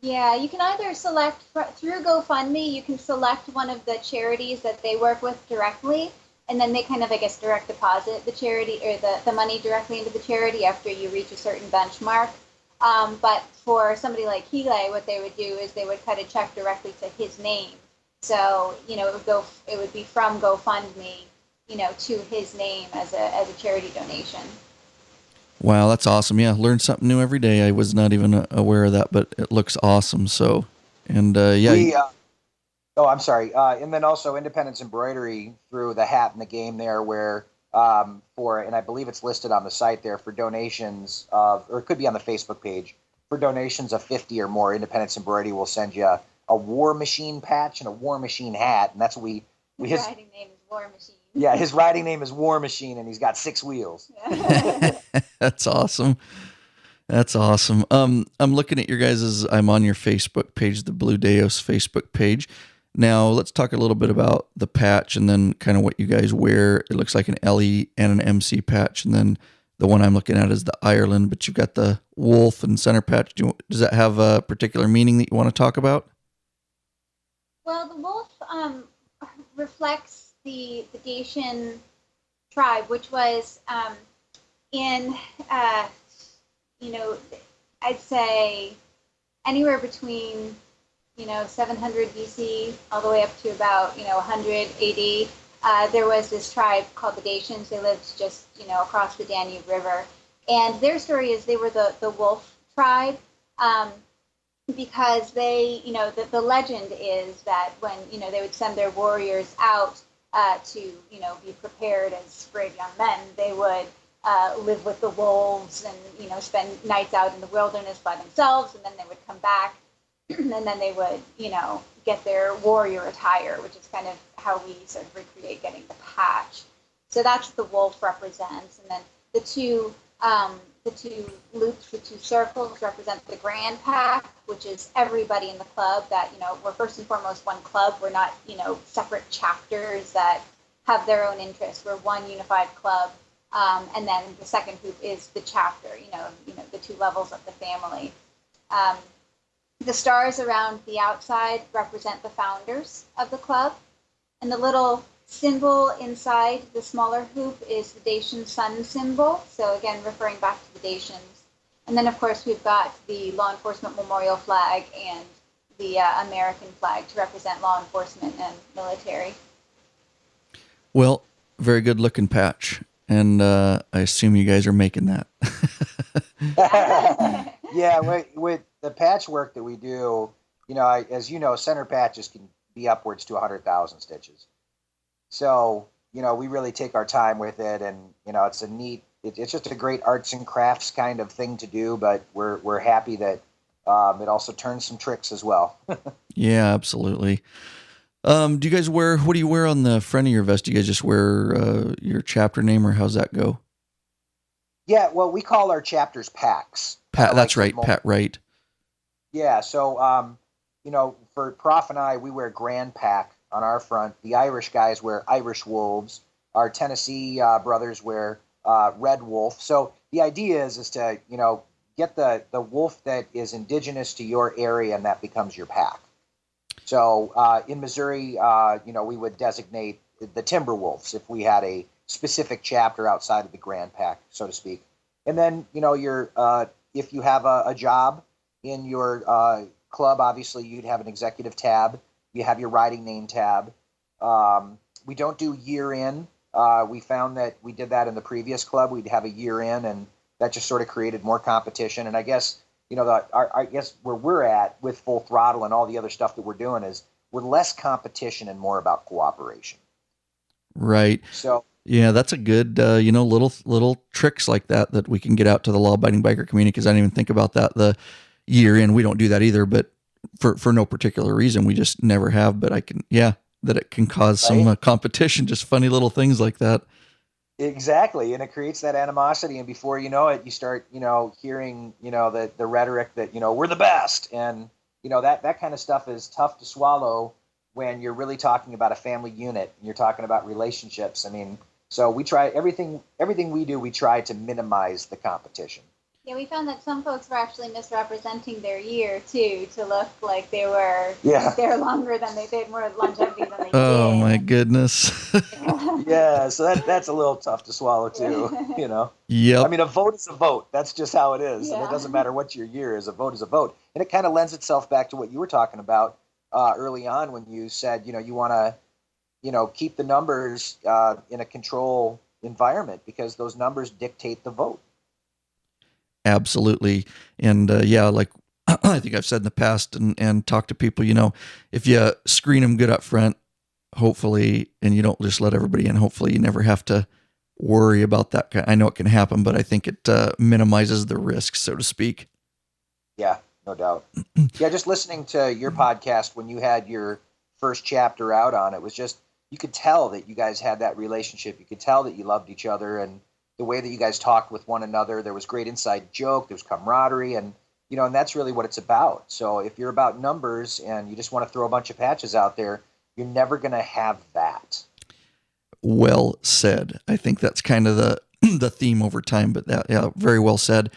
Yeah, you can either select through GoFundMe. You can select one of the charities that they work with directly, and then they kind of, direct deposit the charity or the money directly into the charity after you reach a certain benchmark. But for somebody like Hele, what they would do is they would cut a check directly to his name. So, it would be from GoFundMe, to his name as a charity donation. Wow, that's awesome. Yeah, learn something new every day. I was not even aware of that, but it looks awesome. So, and yeah. I'm sorry. And then also Independence Embroidery through the hat in the game there where and I believe it's listed on the site there for donations or it could be on the Facebook page, for donations of 50 or more, Independence Embroidery will send you a War Machine patch and a War Machine hat. And that's what his riding name is War Machine. Yeah, his riding name is War Machine and he's got 6 wheels. That's awesome. That's awesome. I'm looking at your guys's, I'm on your Facebook page, the Blue Daos Facebook page. Now, let's talk a little bit about the patch and then kind of what you guys wear. It looks like an LE and an MC patch, and then the one I'm looking at is the Ireland, but you've got the wolf and center patch. Does that have a particular meaning that you want to talk about? Well, the wolf reflects the Dacian tribe, which was in, I'd say anywhere between 700 BC all the way up to about 100 AD. There was this tribe called the Dacians. They lived just across the Danube River, and their story is they were the wolf tribe because they the legend is that when they would send their warriors out to be prepared as brave young men, they would live with the wolves and spend nights out in the wilderness by themselves, and then they would come back. And then they would, get their warrior attire, which is kind of how we sort of recreate getting the patch. So that's what the wolf represents. And then the two loops, the two circles represent the grand pack, which is everybody in the club that, we're first and foremost one club. We're not, separate chapters that have their own interests. We're one unified club. And then the second hoop is the chapter, the two levels of the family. The stars around the outside represent the founders of the club, and the little symbol inside the smaller hoop is the Dacian sun symbol, so again, referring back to the Dacians. And then, of course, we've got the law enforcement memorial flag and the American flag to represent law enforcement and military. Well, very good looking patch, and I assume you guys are making that. Yeah, with the patchwork that we do, as you know, center patches can be upwards to 100,000 stitches. So, we really take our time with it, and it's it's just a great arts and crafts kind of thing to do. But we're happy that it also turns some tricks as well. Yeah, absolutely. Do you guys what do you wear on the front of your vest? Do you guys just wear your chapter name, or how's that go? Yeah, well, we call our chapters packs. That's right, Pat, right. Yeah, so, for Prof and I, we wear Grand Pack on our front. The Irish guys wear Irish Wolves. Our Tennessee brothers wear Red Wolf. So the idea is to, get the wolf that is indigenous to your area, and that becomes your pack. So in Missouri, we would designate the Timber Wolves if we had a specific chapter outside of the Grand Pack, so to speak. And then, if you have a job in your club, obviously you'd have an executive tab. You have your riding name tab. We don't do year in. We found that we did that in the previous club. We'd have a year in, and that just sort of created more competition. And I guess, I guess where we're at with Full Throttle and all the other stuff that we're doing is we're less competition and more about cooperation. Right. So, yeah, that's a good, little tricks like that we can get out to the law-abiding biker community, because I didn't even think about that. The year in, we don't do that either, but for no particular reason, we just never have. But that it can cause some competition, just funny little things like that. Exactly, and it creates that animosity, and before you know it, you start, hearing, the rhetoric that, we're the best, and, that kind of stuff is tough to swallow when you're really talking about a family unit and you're talking about relationships. I mean, so we try everything we do, we try to minimize the competition. Yeah, we found that some folks were actually misrepresenting their year too to look like they were there longer than they did, more longevity than they did. Oh my goodness. Yeah, so that's a little tough to swallow too, you know. Yep. I mean, a vote is a vote. That's just how it is, and it Yeah. doesn't matter what your year is. A vote is a vote, and it kind of lends itself back to what you were talking about early on when you said, you want to, keep the numbers in a control environment because those numbers dictate the vote. Absolutely. And like I think I've said in the past and talked to people, if you screen them good up front, hopefully, and you don't just let everybody in, hopefully you never have to worry about that. I know it can happen, but I think it minimizes the risk, so to speak. Yeah, no doubt. Yeah, just listening to your podcast when you had your first chapter out on it was just, you could tell that you guys had that relationship. You could tell that you loved each other, and the way that you guys talked with one another, there was great inside joke, there's camaraderie, and and that's really what it's about. So if you're about numbers and you just want to throw a bunch of patches out there, you're never going to have that. Well said. I think that's kind of the theme over time, but very well said.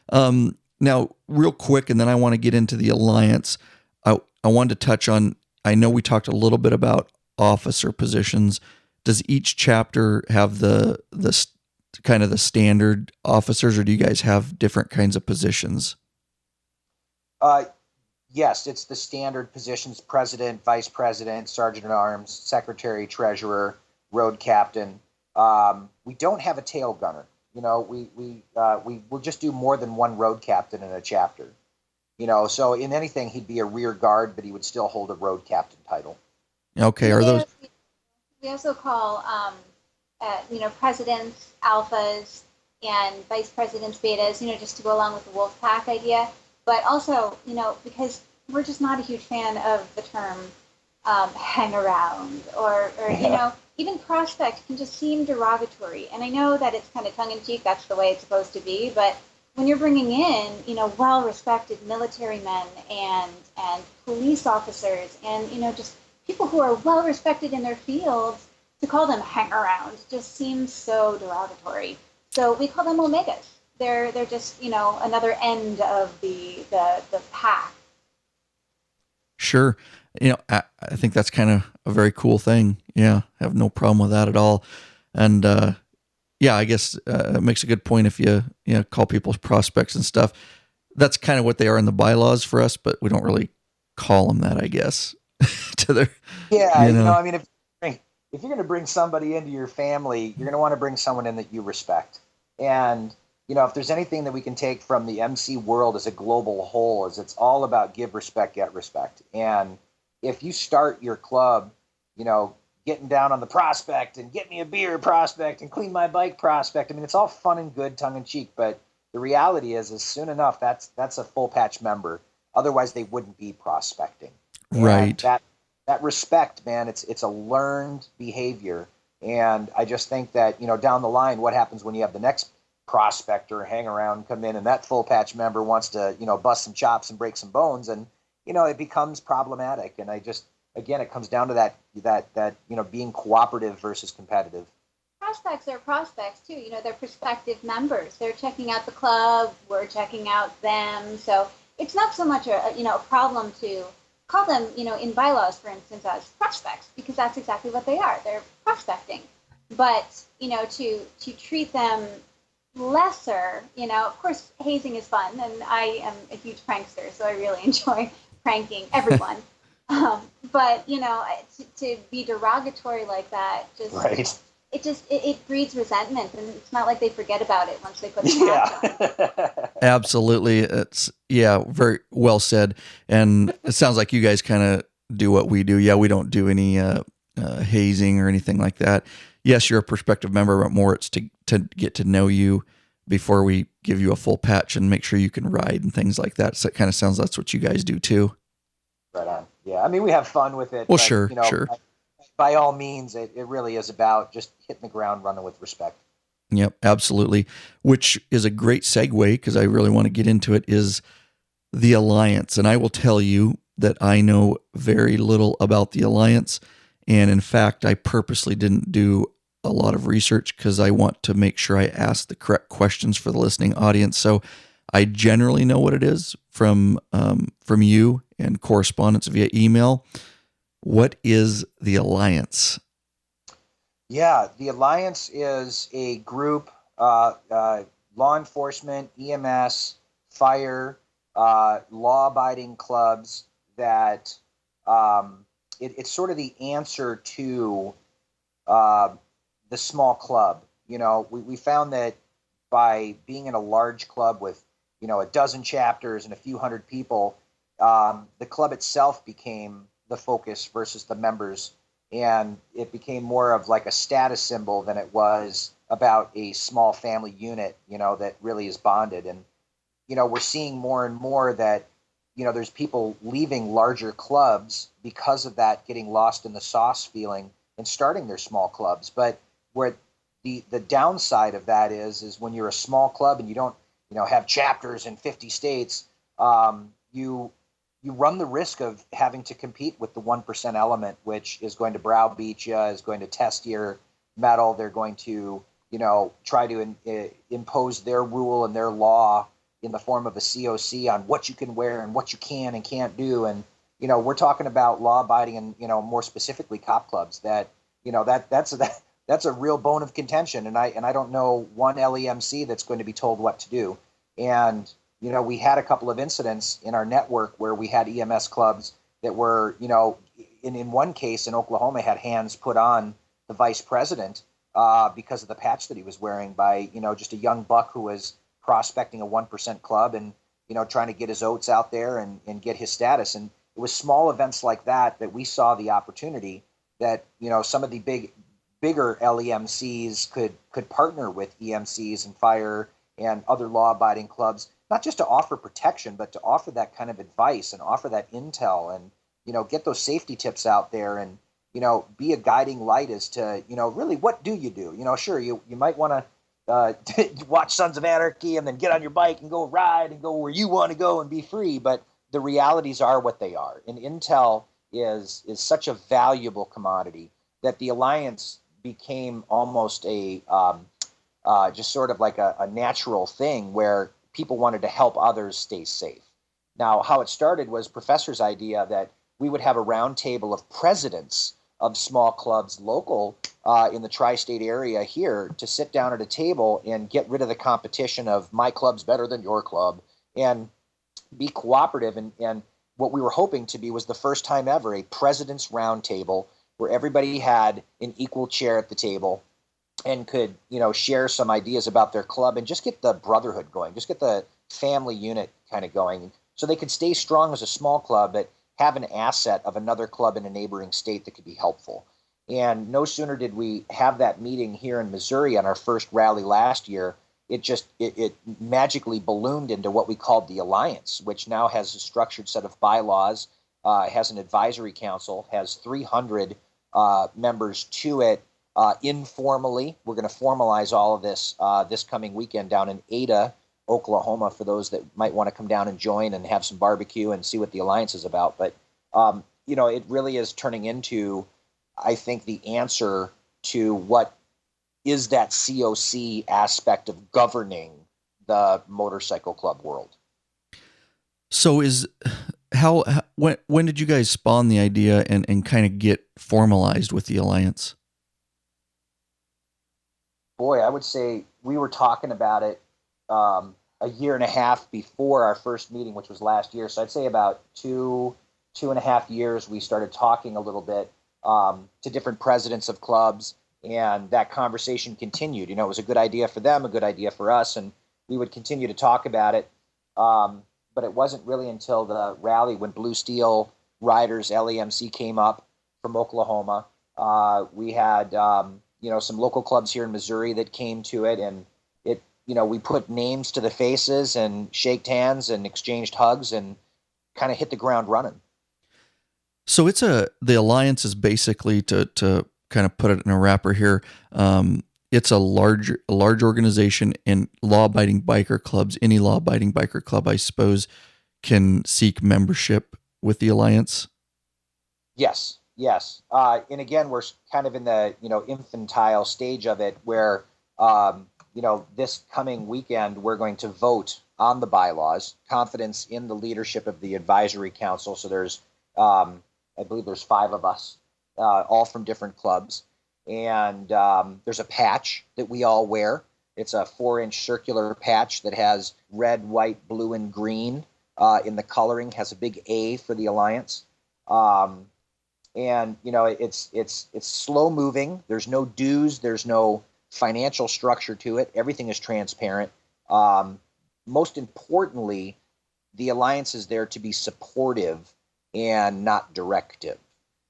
Now, real quick, and then I want to get into the Alliance. I wanted to touch on, I know we talked a little bit about officer positions. Does each chapter have the kind of the standard officers, or do you guys have different kinds of positions? Yes, it's the standard positions: president, vice president, sergeant at arms, secretary, treasurer, road captain. We don't have a tail gunner. We will just do more than one road captain in a chapter. So in anything, he'd be a rear guard, but he would still hold a road captain title. Okay, are those? We also call, presidents alphas and vice presidents betas, just to go along with the wolf pack idea. But also, because we're just not a huge fan of the term hang around or even prospect can just seem derogatory. And I know that it's kind of tongue-in-cheek, that's the way it's supposed to be, but when you're bringing in, well-respected military men and police officers and, just people who are well-respected in their fields, to call them hang-around just seems so derogatory. So we call them omegas. They're just, another end of the pack. Sure. I think that's kind of a very cool thing. Yeah, I have no problem with that at all. And I guess it makes a good point if you call people prospects and stuff. That's kind of what they are in the bylaws for us, but we don't really call them that, I guess. To their, I mean, if you're going to bring somebody into your family, you're going to want to bring someone in that you respect. And if there's anything that we can take from the MC world as a global whole, is it's all about give respect, get respect. And if you start your club, getting down on the prospect and get me a beer prospect and clean my bike prospect, I mean, it's all fun and good, tongue in cheek. But the reality is soon enough, that's a full patch member. Otherwise, they wouldn't be prospecting. Right. And that respect, man, it's a learned behavior. And I just think that, down the line, what happens when you have the next prospector hang around, come in, and that full patch member wants to, bust some chops and break some bones, and it becomes problematic. And again, it comes down to that being cooperative versus competitive. Prospects are prospects too. They're prospective members. They're checking out the club. We're checking out them. So it's not so much a problem to call them, in bylaws, for instance, as prospects, because that's exactly what they are. They're prospecting. But to treat them lesser, of course, hazing is fun, and I am a huge prankster, so I really enjoy pranking everyone. But to be derogatory like that, just right. It breeds resentment, and it's not like they forget about it once they put the patch on. Absolutely, it's very well said, and it sounds like you guys kind of do what we do. Yeah, we don't do any hazing or anything like that. Yes, you're a prospective member, but more it's to get to know you before we give you a full patch and make sure you can ride and things like that. So it kind of sounds that's what you guys do too. Right on. Yeah, I mean, we have fun with it. Well, but, sure. By all means, it really is about just hitting the ground running with respect. Yep, absolutely. Which is a great segue, because I really want to get into it, is the Alliance. And I will tell you that I know very little about the Alliance. And in fact, I purposely didn't do a lot of research because I want to make sure I ask the correct questions for the listening audience. So I generally know what it is from you and correspondence via email. What is the Alliance? Yeah, the Alliance is a group, law enforcement, EMS, fire, law-abiding clubs that it's sort of the answer to the small club. We found that by being in a large club with, a dozen chapters and a few hundred people, the club itself became the focus versus the members. And it became more of like a status symbol than it was about a small family unit, that really is bonded. And, we're seeing more and more that, there's people leaving larger clubs because of that, getting lost in the sauce feeling and starting their small clubs. But where the downside of that is when you're a small club and you don't, have chapters in 50 states, you run the risk of having to compete with the 1% element, which is going to browbeat you, is going to test your mettle. They're going to, try to impose their rule and their law in the form of a COC on what you can wear and what you can and can't do. And, we're talking about law-abiding and, more specifically cop clubs that, that's a real bone of contention. And I don't know one LEMC that's going to be told what to do. And, we had a couple of incidents in our network where we had EMS clubs that were, in one case in Oklahoma, had hands put on the vice president because of the patch that he was wearing by, just a young buck who was prospecting a 1% club and, trying to get his oats out there and get his status. And it was small events like that we saw the opportunity that, some of the bigger LEMCs could partner with EMCs and fire and other law-abiding clubs, not just to offer protection, but to offer that kind of advice and offer that intel and, get those safety tips out there and, be a guiding light as to, really what do you do? Sure, you might want to watch Sons of Anarchy and then get on your bike and go ride and go where you want to go and be free. But the realities are what they are. And intel is such a valuable commodity that the Alliance became almost a just sort of like a natural thing where people wanted to help others stay safe. Now, how it started was Professor's idea that we would have a round table of presidents of small clubs local in the tri-state area here to sit down at a table and get rid of the competition of my club's better than your club and be cooperative. And what we were hoping to be was the first time ever a president's round table where everybody had an equal chair at the table and could, share some ideas about their club and just get the brotherhood going, just get the family unit kind of going so they could stay strong as a small club, but have an asset of another club in a neighboring state that could be helpful. And no sooner did we have that meeting here in Missouri on our first rally last year, it magically ballooned into what we called the Alliance, which now has a structured set of bylaws, has an advisory council, has 300 members to it. Informally, we're going to formalize all of this this coming weekend down in Ada, Oklahoma, for those that might want to come down and join and have some barbecue and see what the Alliance is about. But, it really is turning into, I think, the answer to what is that COC aspect of governing the motorcycle club world. So when did you guys spawn the idea and kind of get formalized with the Alliance? Boy, I would say we were talking about it a year and a half before our first meeting, which was last year. So I'd say about two and a half years, we started talking a little bit to different presidents of clubs, and that conversation continued. It was a good idea for them, a good idea for us, and we would continue to talk about it. But it wasn't really until the rally when Blue Steel Riders LEMC came up from Oklahoma. We had some local clubs here in Missouri that came to it, and we put names to the faces and shaked hands and exchanged hugs and kind of hit the ground running. So the Alliance is basically, to kind of put it in a wrapper here, it's a large organization, and law-abiding biker clubs, any law-abiding biker club, I suppose, can seek membership with the Alliance? Yes. And again, we're kind of in the, infantile stage of it where, this coming weekend, we're going to vote on the bylaws, confidence in the leadership of the advisory council. So there's, I believe there's 5 of us, all from different clubs. And there's a patch that we all wear. It's a 4-inch circular patch that has red, white, blue, and green in the coloring, has a big A for the Alliance. And, it's slow moving. There's no dues. There's no financial structure to it. Everything is transparent. Most importantly, the Alliance is there to be supportive and not directive.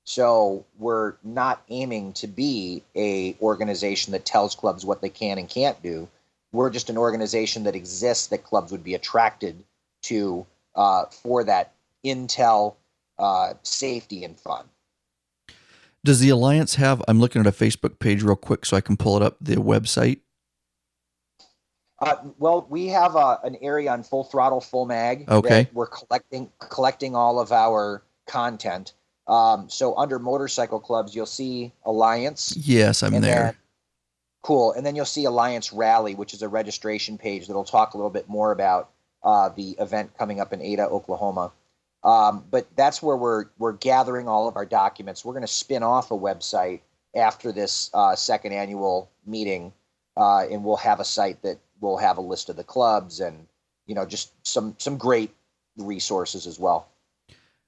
So we're not aiming to be a organization that tells clubs what they can and can't do. We're just an organization that exists that clubs would be attracted to for that intel, safety, and fun. Does the Alliance have, I'm looking at a Facebook page real quick so I can pull it up, the website? Well, we have an area on Full Throttle, Full Mag. Okay. That we're collecting all of our content. So under motorcycle clubs, you'll see Alliance. Yes, I'm there. Cool. And then you'll see Alliance Rally, which is a registration page that'll talk a little bit more about the event coming up in Ada, Oklahoma. But that's where we're gathering all of our documents. We're going to spin off a website after this second annual meeting, and we'll have a site that will have a list of the clubs and just some great resources as well.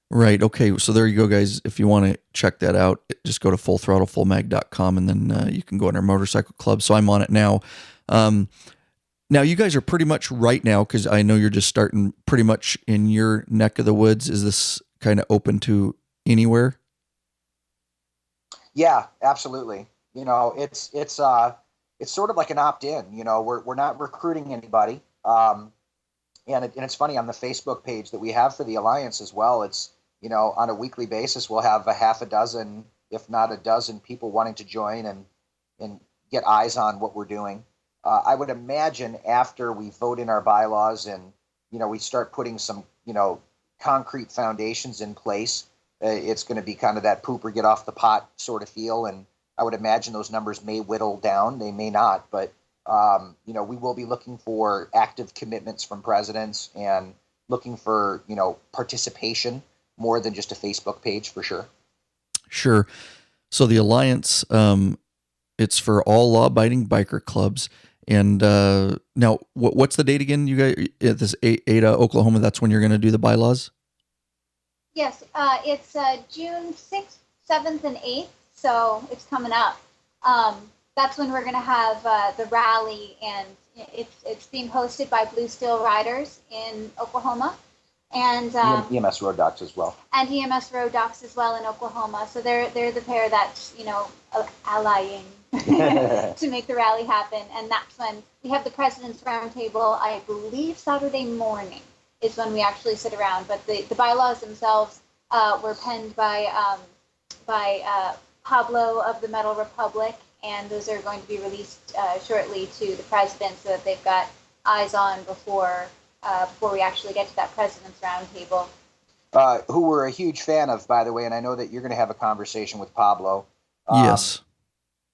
Right. Okay. So there you go, guys. If you want to check that out, just go to fullthrottlefullmag.com and then you can go on our motorcycle club. So I'm on it now. Now you guys are pretty much right now, because I know you're just starting pretty much in your neck of the woods. Is this kind of open to anywhere? Yeah, absolutely. It's sort of like an opt-in. We're not recruiting anybody. And it's funny, on the Facebook page that we have for the Alliance as well, it's, on a weekly basis, we'll have a half a dozen, if not a dozen people wanting to join and get eyes on what we're doing. I would imagine after we vote in our bylaws and, we start putting some, concrete foundations in place, it's going to be kind of that poop or get off the pot sort of feel. And I would imagine those numbers may whittle down. They may not, but, we will be looking for active commitments from presidents and looking for, participation more than just a Facebook page for sure. Sure. So the Alliance, it's for all law-abiding biker clubs. And now, what's the date again? You guys, this Ada, Oklahoma. That's when you're going to do the bylaws. Yes, it's June 6th, 7th, and 8th. So it's coming up. That's when we're going to have the rally, and it's being hosted by Blue Steel Riders in Oklahoma, and EMS Road Docs as well. And EMS Road Docs as well in Oklahoma. So they're the pair that's allying to make the rally happen. And that's when we have the President's Roundtable. I believe Saturday morning is when we actually sit around. But the bylaws themselves were penned by Pablo of the Metal Republic, and those are going to be released shortly to the President so that they've got eyes on before we actually get to that President's Roundtable. Who we're a huge fan of, by the way, and I know that you're going to have a conversation with Pablo. Yes.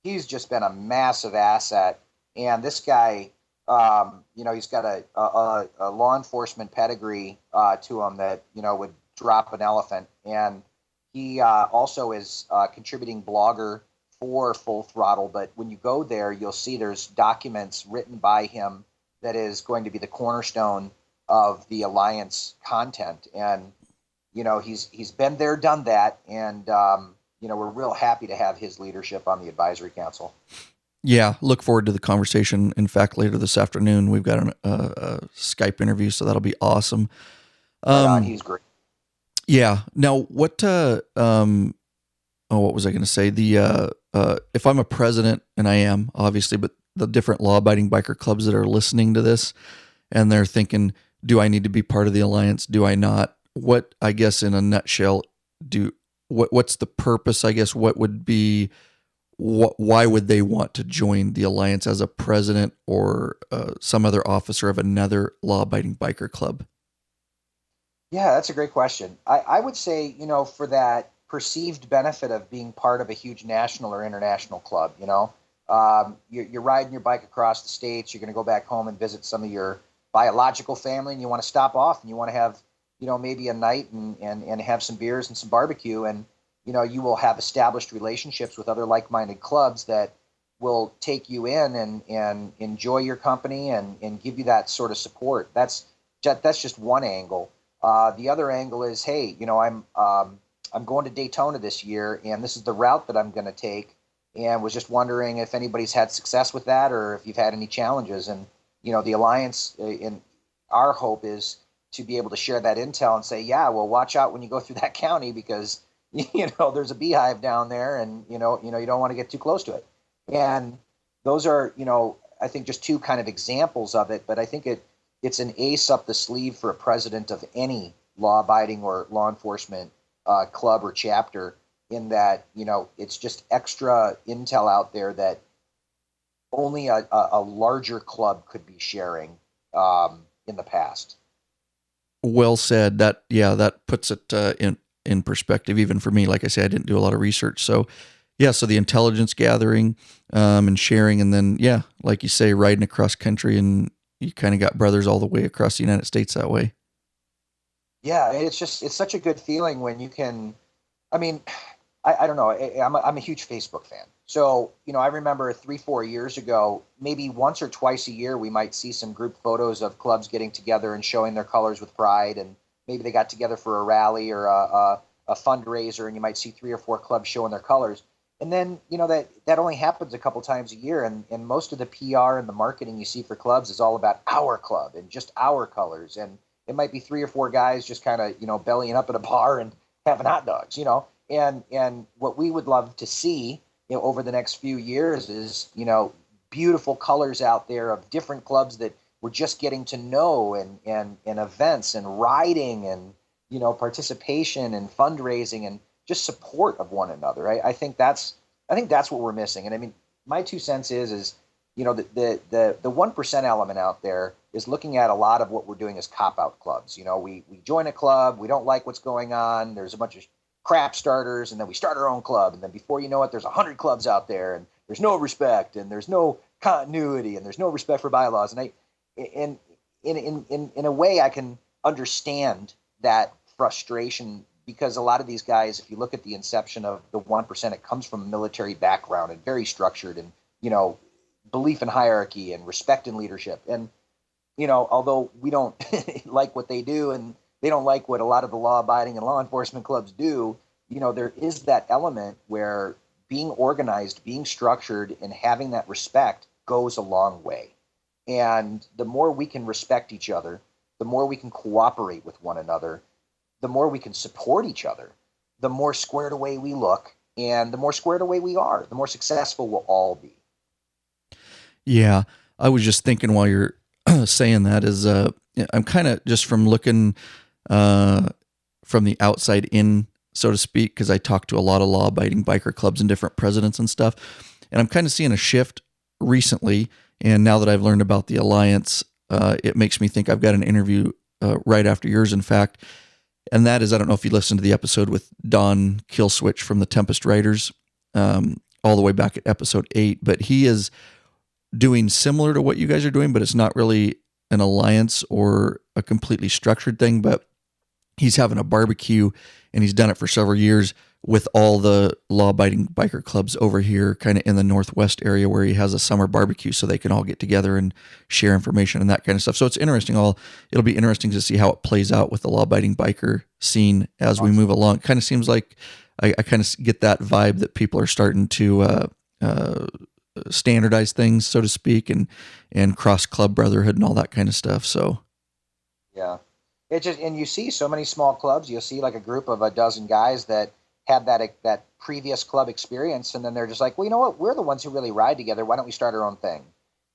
He's just been a massive asset, and this guy, he's got a law enforcement pedigree to him that, would drop an elephant, and he also is a contributing blogger for Full Throttle, but when you go there, you'll see there's documents written by him that is going to be the cornerstone of the Alliance content. And, he's been there, done that, and, we're real happy to have his leadership on the advisory council. Yeah, look forward to the conversation. In fact, later this afternoon, we've got a Skype interview, so that'll be awesome. He's great. Yeah. Now, what was I going to say? If I'm a president, and I am, obviously, but the different law-abiding biker clubs that are listening to this, and they're thinking, do I need to be part of the Alliance? Do I not? What, I guess, in a nutshell, what's the purpose? I guess, what would be, why would they want to join the Alliance as a president or some other officer of another law-abiding biker club? Yeah, that's a great question. I would say, for that perceived benefit of being part of a huge national or international club, you're riding your bike across the states, you're going to go back home and visit some of your biological family and you want to stop off and you want to have, maybe a night and have some beers and some barbecue, and, you will have established relationships with other like-minded clubs that will take you in and enjoy your company and give you that sort of support. That's just one angle. The other angle is, hey, I'm going to Daytona this year, and this is the route that I'm going to take, and was just wondering if anybody's had success with that or if you've had any challenges. And, the Alliance, in our hope is to be able to share that intel and say, yeah, well, watch out when you go through that county because, there's a beehive down there and, you don't want to get too close to it. And those are, I think just two kind of examples of it, but I think it's an ace up the sleeve for a president of any law-abiding or law enforcement club or chapter, in that, it's just extra intel out there that only a larger club could be sharing in the past. Well said. That puts it in perspective, even for me. Like I said, I didn't do a lot of research. So so the intelligence gathering and sharing, and then, like you say, riding across country, and you kind of got brothers all the way across the United States that way. Yeah, it's such a good feeling when you can, I don't know, I'm a huge Facebook fan. So, I remember 3-4 years ago, maybe once or twice a year, we might see some group photos of clubs getting together and showing their colors with pride. And maybe they got together for a rally or a fundraiser, and you might see 3 or 4 clubs showing their colors. And then, that only happens a couple times a year. And most of the PR and the marketing you see for clubs is all about our club and just our colors. And it might be 3 or 4 guys just kind of, bellying up at a bar and having hot dogs, And what we would love to see, over the next few years is, beautiful colors out there of different clubs that we're just getting to know, and events and riding and, participation and fundraising and just support of one another. I think that's what we're missing. And my 2 cents is the 1% element out there is looking at a lot of what we're doing as cop-out clubs. We join a club, we don't like what's going on, there's a bunch of crap starters, and then we start our own club, and then before you know it, there's 100 clubs out there, and there's no respect, and there's no continuity, and there's no respect for bylaws. And in a way, I can understand that frustration, because a lot of these guys, if you look at the inception of the 1%, it comes from a military background and very structured, and belief in hierarchy and respect in leadership. And although we don't like what they do, and they don't like what a lot of the law-abiding and law enforcement clubs do, there is that element where being organized, being structured, and having that respect goes a long way. And the more we can respect each other, the more we can cooperate with one another, the more we can support each other, the more squared away we look, and the more squared away we are, the more successful we'll all be. Yeah, I was just thinking while you're saying that is, I'm kind of just from looking from the outside in, so to speak, because I talk to a lot of law-abiding biker clubs and different presidents and stuff, and I'm kind of seeing a shift recently. And now that I've learned about the Alliance, it makes me think I've got an interview right after yours, in fact, and that is, I don't know if you listened to the episode with Don Killswitch from the Tempest Riders, all the way back at episode 8, but he is doing similar to what you guys are doing, but it's not really an alliance or a completely structured thing, but he's having a barbecue, and he's done it for several years with all the law-abiding biker clubs over here, kind of in the Northwest area, where he has a summer barbecue so they can all get together and share information and that kind of stuff. So it's interesting. It'll be interesting to see how it plays out with the law-abiding biker scene as we move along. It kind of seems like I kind of get that vibe that people are starting to standardize things, so to speak, and cross club brotherhood and all that kind of stuff. So yeah, and you see so many small clubs. You'll see like a group of a dozen guys that have that previous club experience, and then they're just like, well, you know what, we're the ones who really ride together, why don't we start our own thing?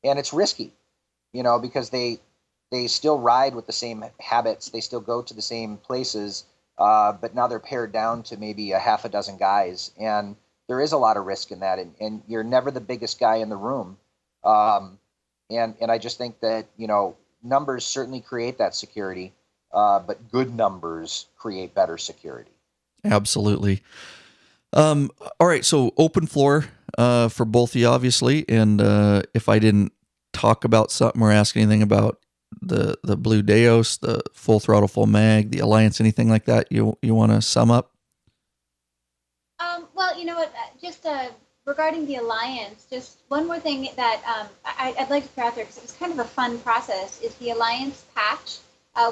And it's risky, because they still ride with the same habits, they still go to the same places, but now they're pared down to maybe a half a dozen guys, and there is a lot of risk in that, and you're never the biggest guy in the room. And I just think that, numbers certainly create that security, but good numbers create better security. Absolutely. All right, so open floor for both of you, obviously, and if I didn't talk about something or ask anything about the Blue Daos, the Full Throttle, Full Mag, the Alliance, anything like that you want to sum up? Well, you know what, just regarding the Alliance, just one more thing that I'd like to throw out there, because it was kind of a fun process, is the Alliance patch,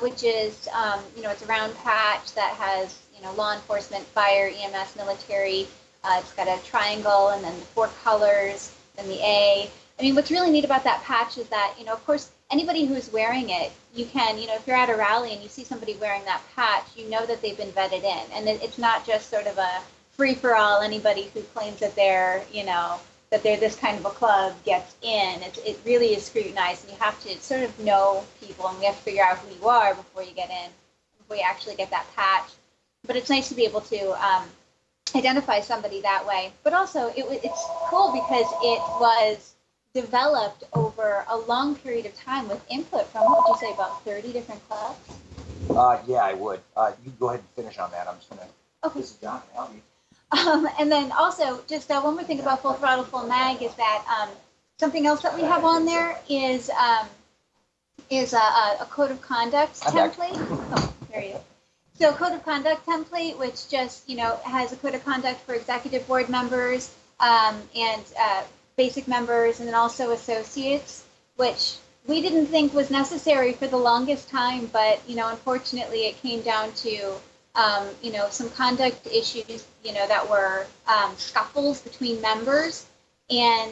which is, it's a round patch that has, law enforcement, fire, EMS, military. It's got a triangle and then the 4 colors, then the A. I mean, what's really neat about that patch is that, of course, anybody who's wearing it, you can, if you're at a rally and you see somebody wearing that patch, you know that they've been vetted in. And it's not just sort of a free-for-all, anybody who claims that they're, that they're this kind of a club gets in. It really is scrutinized, and you have to sort of know people, and we have to figure out who you are before you get in, before you actually get that patch. But it's nice to be able to identify somebody that way. But also, it's cool because it was developed over a long period of time with input from, what would you say, about 30 different clubs? Yeah, I would. You go ahead and finish on that. I'm just going to... Okay. This is John. Help me. And then also, just one more thing about Full Throttle, Full Mag is that something else that we have on there is a code of conduct template. Oh, there you go. So code of conduct template, which just, has a code of conduct for executive board members and basic members, and then also associates, which we didn't think was necessary for the longest time, but, unfortunately it came down to some conduct issues, that were scuffles between members. And,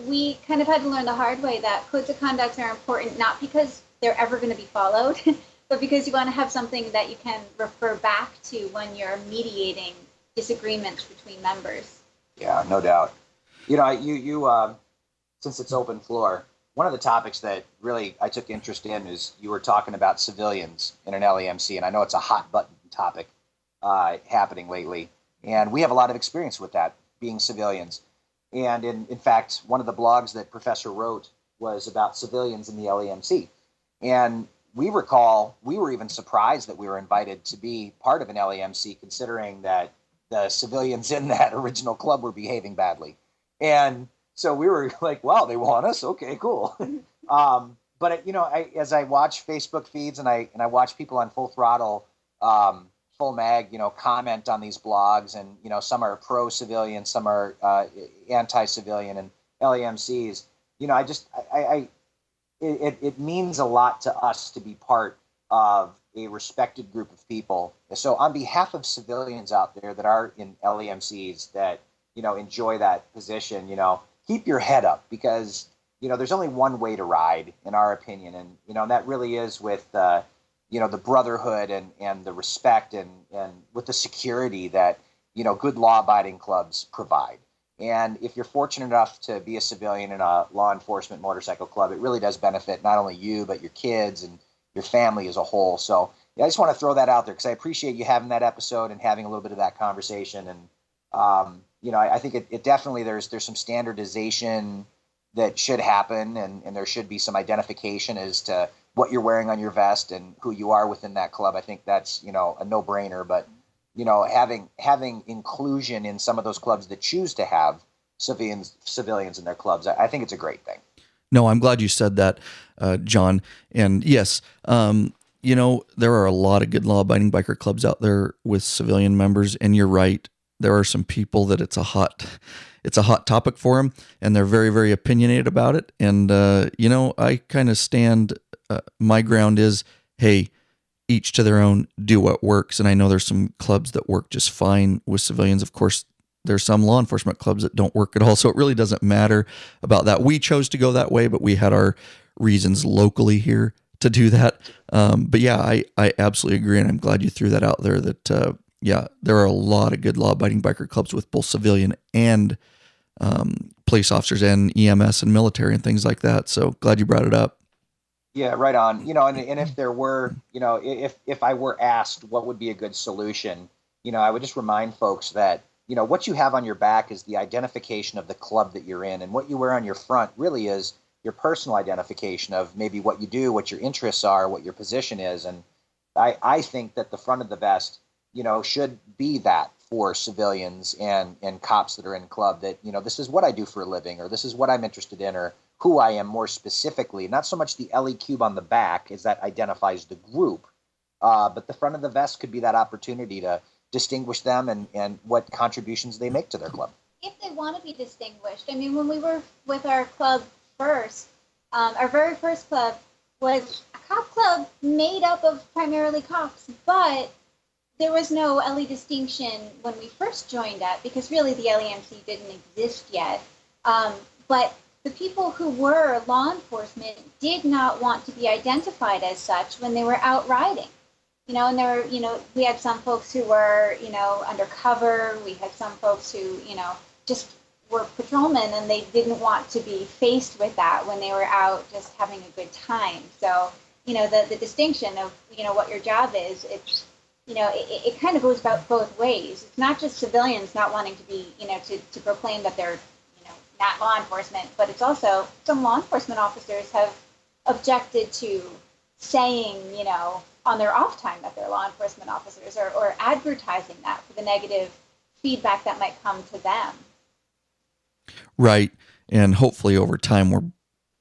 we kind of had to learn the hard way that codes of conduct are important, not because they're ever going to be followed, but because you want to have something that you can refer back to when you're mediating disagreements between members. Yeah, no doubt. Since it's open floor, one of the topics that really I took interest in is you were talking about civilians in an LEMC, and I know it's a hot button topic happening lately, and we have a lot of experience with that, being civilians. And in fact, one of the blogs that Professor wrote was about civilians in the LEMC, and we recall we were even surprised that we were invited to be part of an LEMC, considering that the civilians in that original club were behaving badly. And so we were like, wow, they want us? Okay, cool. But as I watch Facebook feeds and I watch people on Full Throttle, Full Mag, comment on these blogs, and some are pro-civilian, some are anti-civilian, and LEMCs. It means a lot to us to be part of a respected group of people. So on behalf of civilians out there that are in LEMCs that enjoy that position, keep your head up, because there's only one way to ride, in our opinion, and that really is with the brotherhood and the respect and with the security that good law-abiding clubs provide. And if you're fortunate enough to be a civilian in a law enforcement motorcycle club, it really does benefit not only you, but your kids and your family as a whole. So yeah, I just want to throw that out there because I appreciate you having that episode and having a little bit of that conversation. And, I think it definitely, there's some standardization that should happen, and there should be some identification as to what you're wearing on your vest and who you are within that club. I think that's, a no-brainer, but having inclusion in some of those clubs that choose to have civilians in their clubs, I think it's a great thing. No, I'm glad you said that, John. And yes, there are a lot of good law-abiding biker clubs out there with civilian members, and you're right. There are some people that it's a hot topic for them, and they're very, very opinionated about it. And I kind of stand. My ground is, hey, each to their own, do what works. And I know there's some clubs that work just fine with civilians. Of course, there's some law enforcement clubs that don't work at all. So it really doesn't matter about that. We chose to go that way, but we had our reasons locally here to do that. But yeah, I absolutely agree. And I'm glad you threw that out there that, there are a lot of good law-abiding biker clubs with both civilian and police officers and EMS and military and things like that. So glad you brought it up. Yeah, right on. And if there were, if I were asked what would be a good solution, I would just remind folks that, what you have on your back is the identification of the club that you're in, and what you wear on your front really is your personal identification of maybe what you do, what your interests are, what your position is. And I think that the front of the vest, should be that for civilians and cops that are in club, that, this is what I do for a living, or this is what I'm interested in, or who I am more specifically. Not so much the LE cube on the back, as that identifies the group, but the front of the vest could be that opportunity to distinguish them and what contributions they make to their club. If they want to be distinguished. I mean, when we were with our club first, our very first club was a cop club made up of primarily cops, but there was no LE distinction when we first joined up because really the LEMC didn't exist yet. But the people who were law enforcement did not want to be identified as such when they were out riding. And there were, we had some folks who were, undercover. We had some folks who, just were patrolmen and they didn't want to be faced with that when they were out just having a good time. So, the distinction of, what your job is, it's, it kind of goes about both ways. It's not just civilians not wanting to be, to proclaim that they're, not law enforcement, but it's also some law enforcement officers have objected to saying, on their off time that they're law enforcement officers or advertising that for the negative feedback that might come to them. Right. And hopefully over time we're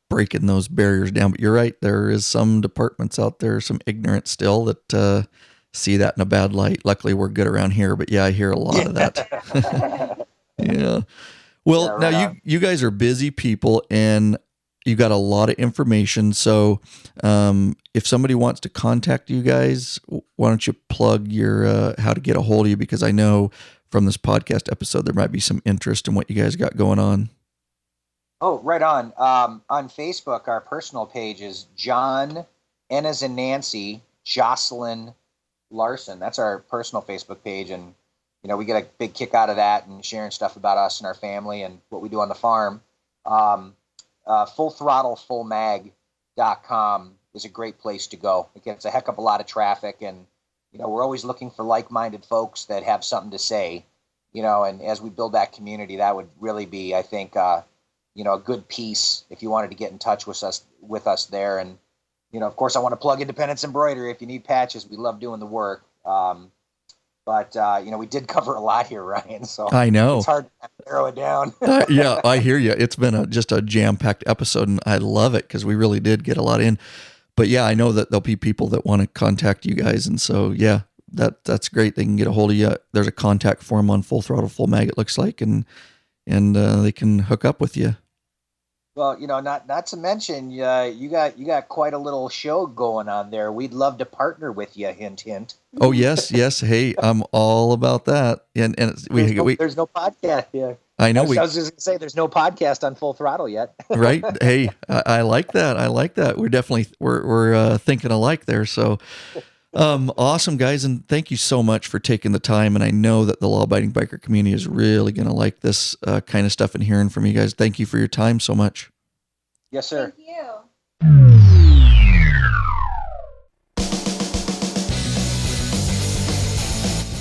breaking those barriers down. But you're right. There is some departments out there, some ignorant still that see that in a bad light. Luckily we're good around here, but yeah, I hear a lot of that. Yeah. Well, Yeah, now you guys are busy people and you got a lot of information. So if somebody wants to contact you guys, why don't you plug your how to get a hold of you? Because I know from this podcast episode, there might be some interest in what you guys got going on. Oh, right on. On Facebook, our personal page is John, N as in Nancy, Jocelyn Larson. That's our personal Facebook page. And, we get a big kick out of that and sharing stuff about us and our family and what we do on the farm. FullThrottleFullMag.com is a great place to go. It gets a heck of a lot of traffic, and we're always looking for like-minded folks that have something to say. And as we build that community, that would really be, I think, a good piece if you wanted to get in touch with us there. And of course, I want to plug Independence Embroidery. If you need patches, we love doing the work. But we did cover a lot here, Ryan. So I know it's hard to narrow it down. Yeah, I hear you. It's been just a jam-packed episode, and I love it because we really did get a lot in. But yeah, I know that there'll be people that want to contact you guys, and so yeah, that's great. They can get a hold of you. There's a contact form on Full Throttle Full Mag, it looks like, and they can hook up with you. Well, not to mention, you got quite a little show going on there. We'd love to partner with you. Hint, hint. Oh yes. Hey, I'm all about that. And there's no podcast here. I know. I was just gonna say there's no podcast on Full Throttle yet. Right. Hey, I like that. We're thinking alike there. So, awesome guys, and thank you so much for taking the time. And I know that the law-abiding biker community is really going to like this kind of stuff and hearing from you guys. Thank you for your time so much. Yes, sir. Thank you.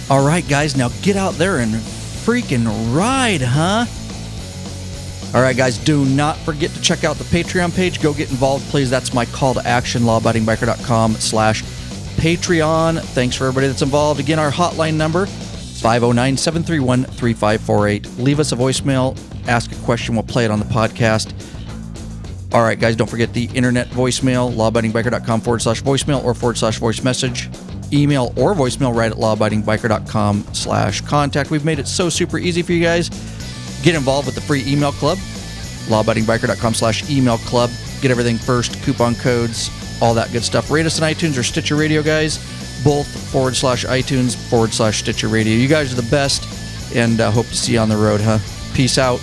All right, guys, now get out there and freaking ride, huh? All right, guys, do not forget to check out the Patreon page. Go get involved, please. That's my call to action, lawabidingbiker.com/Patreon. Thanks for everybody that's involved. Again, our hotline number, 509-731-3548. Leave us a voicemail. Ask a question. We'll play it on the podcast. All right, guys, don't forget the internet voicemail, lawabidingbiker.com/voicemail or /voice message. Email or voicemail right at lawabidingbiker.com/contact. We've made it so super easy for you guys. Get involved with the free email club, lawabidingbiker.com/email club. Get everything first, coupon codes, all that good stuff. Rate us on iTunes or Stitcher Radio, guys. Both /iTunes /Stitcher Radio. You guys are the best, and hope to see you on the road, huh? Peace out.